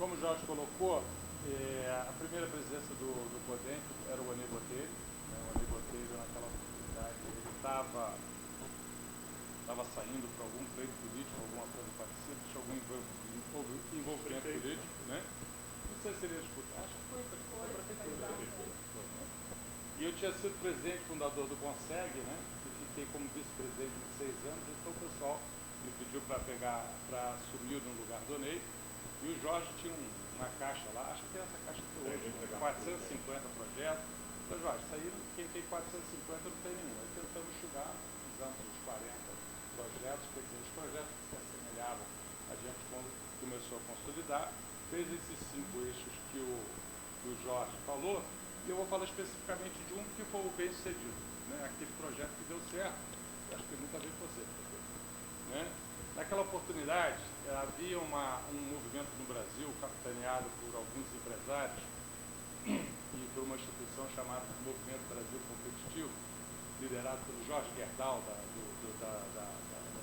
Como o Jorge colocou, a primeira presidência do CODENF era o Anê Botelho. O Anê Botelho, naquela oportunidade, ele estava saindo para algum pleito político, alguma coisa parecida, tinha algum envolvimento político, né? Não sei se ele ia disputar, acho que foi a prefeitura. E eu tinha sido presidente fundador do CONSEG, né? E fiquei como vice-presidente de 6 anos, então o pessoal me pediu para assumir no lugar do Ney. E o Jorge tinha uma caixa lá, acho que tem essa caixa até hoje, 450 projetos. Então, Jorge, isso aí, quem tem 450 não tem nenhum. Aí tentamos enxugar, fizemos os 40 projetos, quer dizer, os projetos que se assemelhavam, a gente começou a consolidar, fez esses 5 eixos que o Jorge falou, e eu vou falar especificamente de um que foi o bem-sucedido, né? Aquele projeto que deu certo, acho que nunca veio você, né? Naquela oportunidade, havia um movimento no Brasil, capitaneado por alguns empresários e por uma instituição chamada Movimento Brasil Competitivo, liderado pelo Jorge Gerdau, da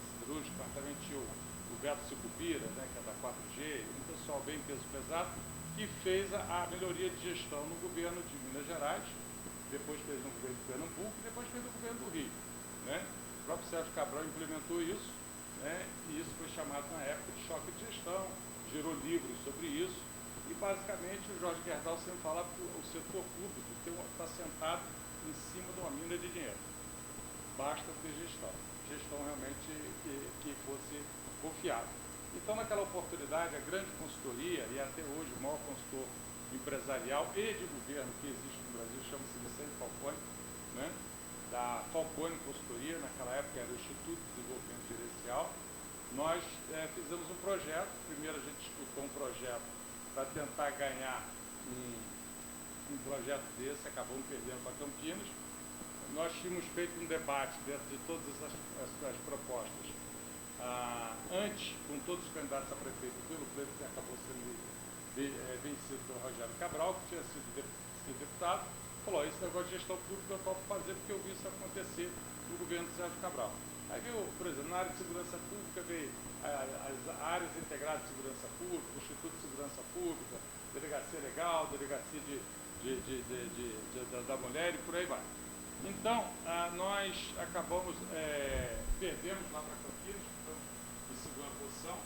Siderúrgica. Também tinha o Beto Sicupira, né, que é da 4G, um pessoal bem peso pesado, que fez a melhoria de gestão no governo de Minas Gerais, depois fez no governo de Pernambuco e depois fez no governo do Rio, né? O próprio Sérgio Cabral implementou isso, né? E isso foi chamado na época de choque de gestão, gerou livros sobre isso, e basicamente o Jorge Gerdau sempre falava que o setor público está sentado em cima de uma mina de dinheiro. Basta ter gestão realmente que fosse confiável. Então, naquela oportunidade, a grande consultoria, e até hoje o maior consultor empresarial e de governo que existe no Brasil, chama-se Vicente Falcone, né? Da Falcone Consultoria, naquela época era o Instituto de Desenvolvimento Gerencial. Nós fizemos um projeto, primeiro a gente disputou um projeto para tentar ganhar um projeto desse, acabamos perdendo para Campinas. Nós tínhamos feito um debate dentro de todas as propostas, antes, com todos os candidatos a prefeito, pelo pleito que acabou sendo vencido pelo Rogério Cabral, que tinha sido deputado, falou, esse negócio de gestão pública eu posso fazer porque eu vi isso acontecer no governo de Sérgio Cabral. Aí veio, por exemplo, na área de segurança pública, veio as áreas integradas de segurança pública, o Instituto de Segurança Pública, Delegacia Legal, Delegacia da Mulher e por aí vai. Então, nós acabamos, perdemos lá para Campinas, ficamos em segunda posição.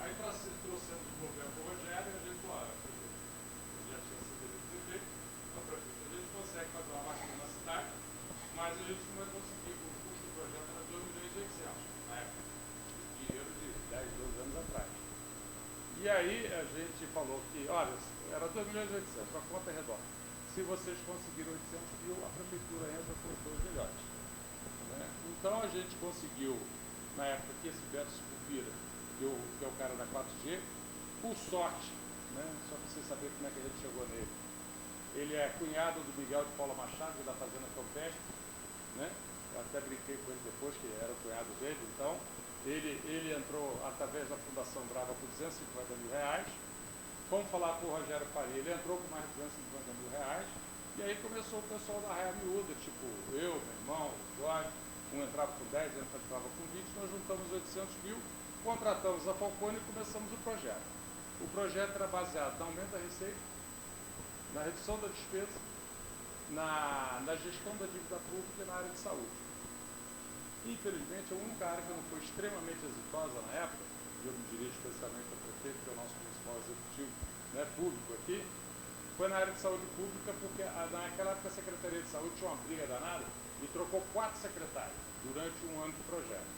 Aí trouxemos o governo do Rogério e a gente falou, já tinha sido prefeito, a prefeitura, a gente consegue fazer uma máquina na cidade, mas a gente não vai conseguir, o custo do projeto era 2.800.000, na época, dinheiro de 10, 12 anos atrás. E aí a gente falou que, olha, era 2.800.000, a conta é redonda. Se vocês conseguiram 800.000, a prefeitura entra com 2 milhões. Né? Então a gente conseguiu, na época que esse Beto Sicupira, que é o cara da 4G, por sorte, né? Só para vocês saberem como é que a gente chegou nele. Ele é cunhado do Miguel de Paula Machado, da Fazenda Campestre, né? Eu até brinquei com ele depois, que era o cunhado dele. Então, ele entrou através da Fundação Brava por R$250.000. Fomos falar com o Rogério Faria, ele entrou com mais de R$250.000, e aí começou o pessoal da raia miúda, tipo eu, meu irmão, o Jorge, um entrava com 10, outro entrava com 20, nós juntamos 800.000, contratamos a Falcone e começamos o projeto. O projeto era baseado no aumento da receita, na redução da despesa, na gestão da dívida pública e na área de saúde. Infelizmente, a única área que não foi extremamente exitosa na época, eu me dirijo especialmente ao prefeito, que é o nosso principal executivo, né, público aqui, foi na área de saúde pública, porque naquela época a Secretaria de Saúde tinha uma briga danada e trocou 4 secretários durante um ano de projeto.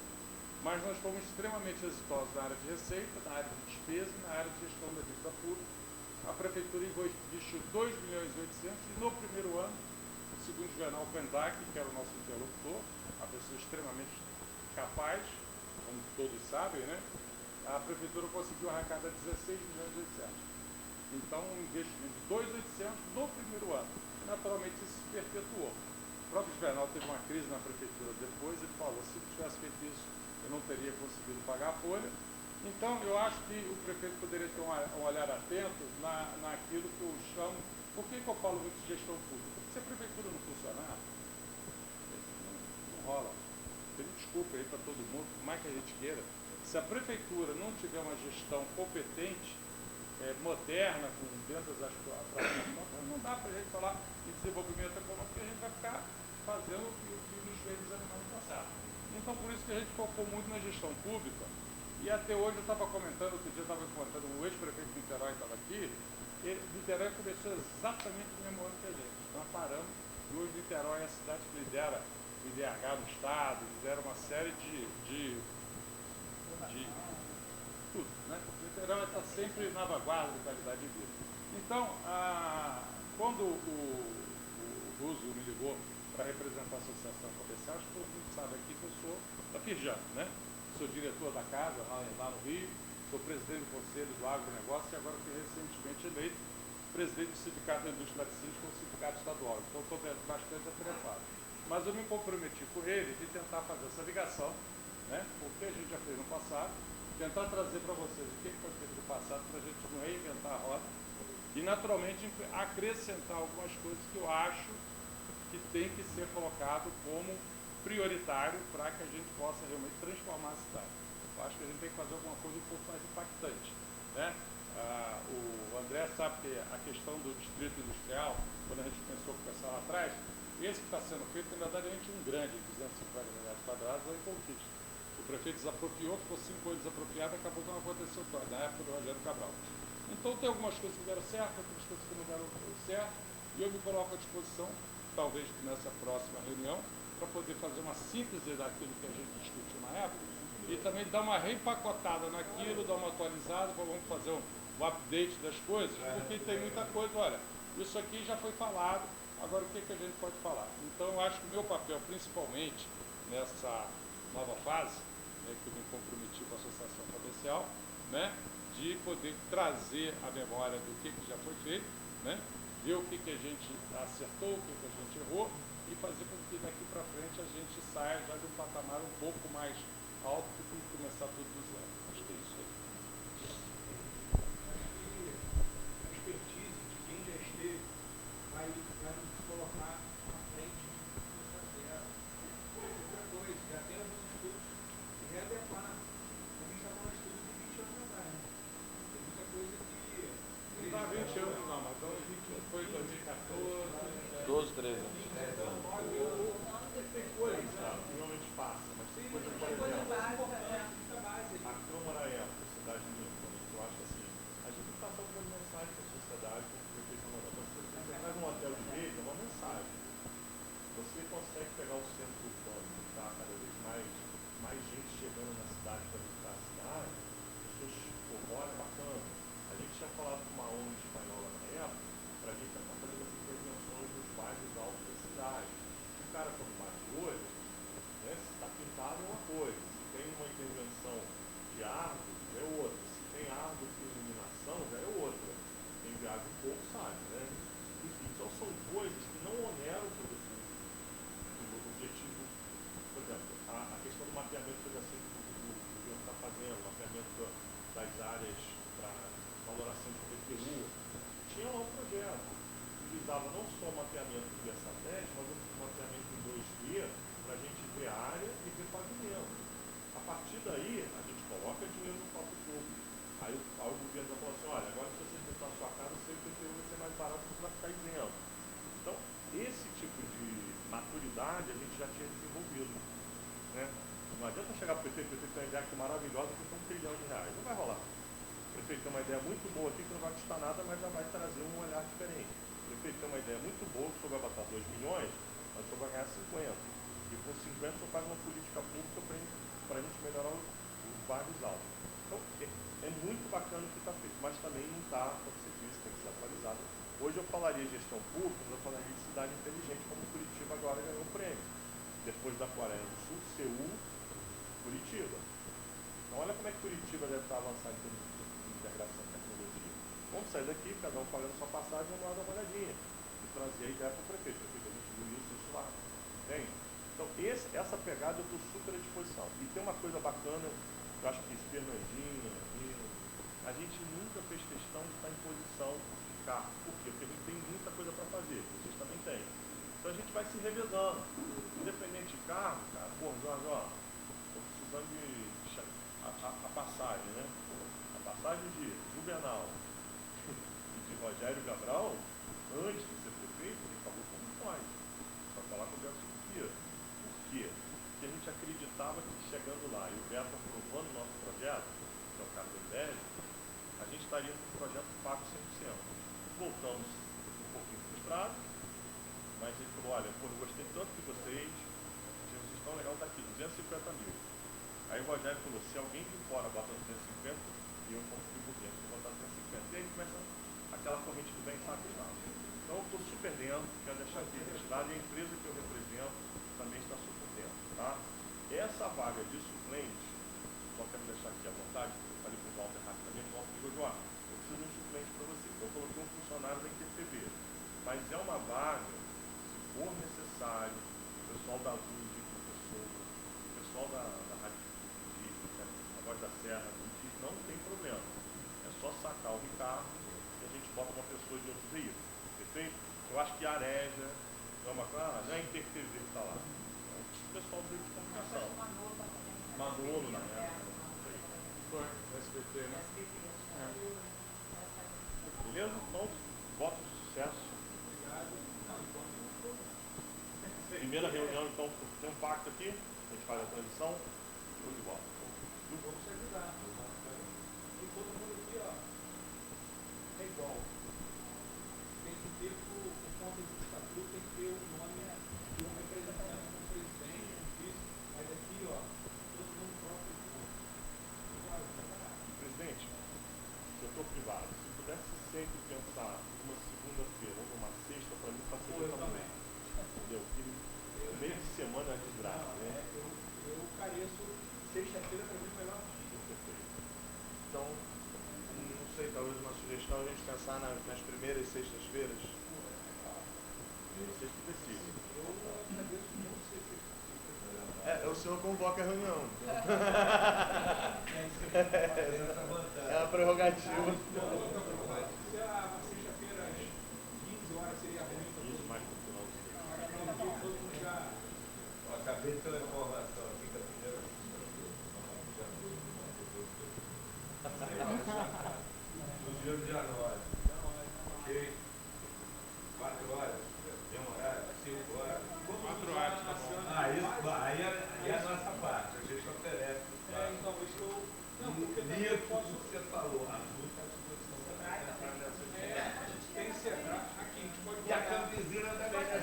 mas nós fomos extremamente exitosos na área de receita, na área de despesa e na área de gestão da dívida pública. A Prefeitura investiu 2.800.000 e no primeiro ano, segundo o Juvenal Pendac, que era o nosso interlocutor, uma pessoa extremamente capaz, como todos sabem, né? A Prefeitura conseguiu arrecadar 16.800.000. Então, um investimento de 2.800 no primeiro ano. Naturalmente, isso se perpetuou. O próprio Juvenal teve uma crise na Prefeitura depois, ele falou, se eu tivesse feito isso, eu não teria conseguido pagar a folha. Então, eu acho que o prefeito poderia ter um olhar atento naquilo que eu chamo... Por que eu falo muito de gestão pública? Porque se a Prefeitura não funcionar, não rola. Tem desculpa aí para todo mundo, por mais que a gente queira. Se a Prefeitura não tiver uma gestão competente, moderna, dentro das ações, não dá para a gente falar em desenvolvimento econômico, porque a gente vai ficar fazendo o que nos fez desanimar no passado. Então, por isso que a gente focou muito na gestão pública, e até hoje eu estava comentando, outro dia eu estava comentando, o ex-prefeito de Niterói estava aqui, Niterói começou exatamente no mesmo ano que a gente. Nós paramos, e hoje Niterói é a cidade que lidera o IDH no estado, lidera uma série de tudo, né? Niterói está sempre na vanguarda de qualidade de vida. Então, quando o Russo me ligou para representar a Associação Comercial, acho que todo mundo sabe aqui que eu sou da Firjan, né? Sou diretor da casa lá no Rio, sou presidente do Conselho do Agronegócio e agora fui recentemente eleito presidente do Sindicato da Indústria Laticínios com o Sindicato Estadual. Então estou bastante atrapalhado. Mas eu me comprometi com ele de tentar fazer essa ligação, né? Porque a gente já fez no passado, tentar trazer para vocês o que foi feito no passado para a gente não reinventar a roda e naturalmente acrescentar algumas coisas que eu acho que tem que ser colocado como prioritário para que a gente possa realmente transformar a cidade. Eu acho que a gente tem que fazer alguma coisa um pouco mais impactante, né? O André sabe que a questão do distrito industrial, quando a gente pensou começar lá atrás, esse que está sendo feito, na verdade, a gente um grande, 250 metros quadrados, aí foi o kit. O prefeito desapropriou, ficou 5 anos desapropriado, acabou que não aconteceu tudo, na época do Rogério Cabral. Então tem algumas coisas que deram certo, outras coisas que não deram certo, e eu me coloco à disposição, talvez nessa próxima reunião, para poder fazer uma síntese daquilo que a gente discutiu na época e também dar uma reempacotada naquilo, dar uma atualizada, vamos fazer um update das coisas, porque tem muita coisa, olha, isso aqui já foi falado, agora o que a gente pode falar? Então eu acho que o meu papel, principalmente nessa nova fase, né, que eu me comprometi com a Associação Comercial, né, de poder trazer a memória do que já foi feito, né, ver o que a gente acertou, o que a gente errou, e fazer com que daqui para frente a gente saia já de um patamar um pouco mais alto do que começar tudo do zero. Acho que é isso aí. A expertise de quem já esteve vai nos colocar à frente do zero. Outra coisa, já tem alguns estudos que readequar. A gente está falando de estudos de 20 anos atrás, né? Tem muita coisa que... Não está 20 anos não, mas então 20 foi 2014... 12, 13. Realmente passa, mas tem coisa, por exemplo, a Câmara é a sociedade limpa. Eu acho assim, a gente tem que passar uma mensagem para a sociedade, como o prefeito mandou. Você faz um hotel de rede, é uma mensagem. Você consegue pegar o centro urbano, tá? Cada vez mais gente chegando na cidade para visitar a cidade, as pessoas, olha, bacana. A gente tinha falado com uma ONG espanhola na época, para a gente estar fazendo as intervenções dos bairros altos da cidade. O cara, quando bate o olho, né, se está pintado é uma coisa, se tem uma intervenção de árvores, é outra. Se tem árvore com iluminação, já é outra. Quem viaja um pouco sabe, né? Enfim, então são coisas que não oneram o objetivo. Por exemplo, a questão do mapeamento que o governo está fazendo, mapeamento das áreas para valoração de PTU, tinha lá um projeto que visava não só o mapeamento via satélite, mas o mapeamento em 2D para a gente ver a área e ver pavimento. A partir daí, a gente coloca dinheiro no copo público. Aí o governo vai falar assim, olha, agora se você pintar a sua casa, o seu PTU vai ser mais barato, você vai ficar isento. Então, esse tipo de maturidade a gente já tinha desenvolvido. Né? Não adianta chegar para o prefeito tem uma ideia que é maravilhosa, que tem R$1 trilhão. Não vai rolar. O prefeito tem uma ideia muito boa aqui que não vai custar nada, mas já vai trazer um olhar diferente. O prefeito tem uma ideia muito boa que o senhor vai botar 2 milhões, mas o senhor vai ganhar 50. E com 50 o senhor faz uma política pública para para a gente melhorar os bairros altos. Então, é muito bacana o que está feito, mas também não está, como você disse, tem que ser atualizado. Hoje eu falaria gestão pública, mas eu falaria de cidade inteligente, como Curitiba agora ganhou o prêmio. Depois da Coreia do Sul, Seul, Curitiba. Então olha como é que Curitiba deve estar avançando em termos de integração de tecnologia. Vamos sair daqui, cada um pagando sua passagem, vamos lá dar uma olhadinha. E trazer a ideia para o prefeito. A gente viu isso lá. Entende? Então essa pegada eu estou super à disposição. E tem uma coisa bacana, eu acho que Fernandinha, a gente nunca fez questão de estar em posição de carro. Por quê? Porque a gente tem muita coisa para fazer, vocês também têm. Então a gente vai se revezando. Independente de carro, cara, pô, Jorge, ó, estou precisando de a passagem, né? A passagem de Juvenal e de Rogério Cabral, antes de ser prefeito, ele falou como nós. Só falar com o Beto Suquira. Por quê? Porque a gente acreditava que chegando lá e o Beto aprovando o nosso projeto, que é o caso do MBL, a gente estaria com o projeto pago 100%. Voltamos um pouquinho frustrados, mas ele falou, olha, pô, eu gostei tanto de vocês estão legal, tá aqui, 250 mil. Aí o Rogério falou, se alguém de fora bota 250, eu contribuo, vou botar 250. E aí começa aquela corrente do bem, sabe? Então eu estou super dentro, quero deixar aqui registrado, e a empresa que eu represento também está super dentro, tá? Essa vaga de suplente, só quero deixar aqui à vontade, eu falei com o Walter rapidamente, o Walter ligou, João, eu preciso de um suplente para você. Eu coloquei um funcionário da ITTV, mas é uma vaga, se for necessário, o pessoal da Azul de professor, o pessoal da Rádio da Voz da Serra, não tem problema. É só sacar o Ricardo e a gente bota uma pessoa de outro veículo. Perfeito? Eu acho que a Areja, não é a InterTV que está lá. É o pessoal do veículo de comunicação. Manolo, na época. Foi, SBT, né? Beleza? Então, voto de sucesso. Primeira reunião, então, tem um pacto aqui, a gente faz a transição, tudo de volta. Vamos se ajudar. E todo mundo aqui, ó, é igual. Tem que ter o ponto de estatuto, tem que ter o nome de um representante, um presidente, um vice, mas aqui, ó, todo mundo próprio. Presidente, setor privado, se pudesse sempre pensar numa segunda-feira ou numa sexta, para mim facilita muito. Entendeu? Meio de semana é desgraça, né? Eu careço sexta-feira para mim melhor dia. Perfeito. Então, não sei, talvez uma sugestão a gente pensar nas primeiras sextas-feiras. Vocês que decidem. Eu agradeço muito sexta-feira. O senhor convoca a reunião. É uma prerrogativa. Se a sexta-feira às 15 horas seria ruim. Isso mais no final do dia. Todo mundo já... Eu acabei de ter uma informação aqui que a primeira no dia do dia 9. Ok? 4 horas. Tem um horário? 5 horas. 4 horas, tá bom. Aí é a nossa parte. A gente oferece. então, isso que eu... Não, porque Lia também eu tudo posso... que você falou. A Azul está à disposição. a gente tem que ser... Aqui, a gente pode E a botar... Campesina também, né,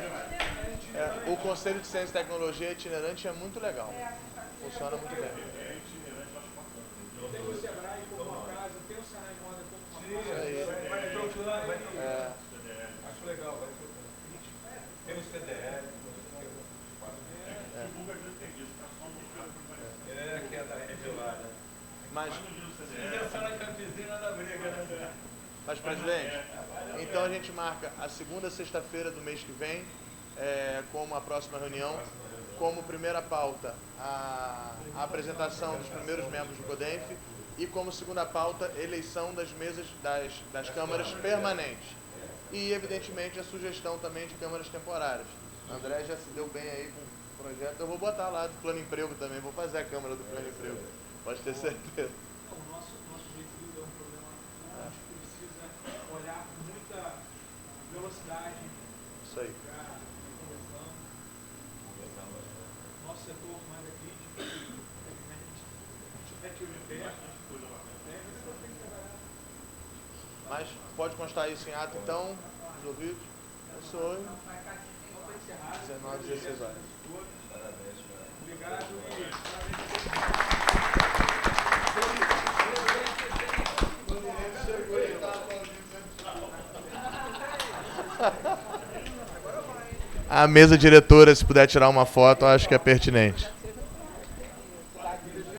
Jorge? O Conselho de Ciência e Tecnologia itinerante é muito legal. Funciona muito bem. Tem o Sebrae como uma casa, tem o Senai Moda como uma Isso casa. aí. Vai trocando, vai trocando. É. Acho legal, vai trocando. Tem o CDL. Que é da rede lá, né? Mas, Se dançar na Campesina da briga, né? mas, presidente, então a gente marca a segunda sexta-feira do mês que vem, como a próxima reunião, como primeira pauta a apresentação dos primeiros membros do CODENF e como segunda pauta eleição das mesas das câmaras permanentes. E, evidentemente, a sugestão também de câmaras temporárias. O André já se deu bem aí com o projeto. Eu vou botar lá do Plano Emprego também, vou fazer a Câmara do Plano Emprego. Pode ter certeza. O nosso jeito de vida é um problema que precisa olhar com muita velocidade. Isso aí. Para conversão. Nosso setor mais é crítico. A gente mete o pé. Mas pode constar isso em ato, então, os ouvidos. Isso hoje. 19, 16 horas. Parabéns, cara. A mesa diretora, se puder tirar uma foto, eu acho que é pertinente.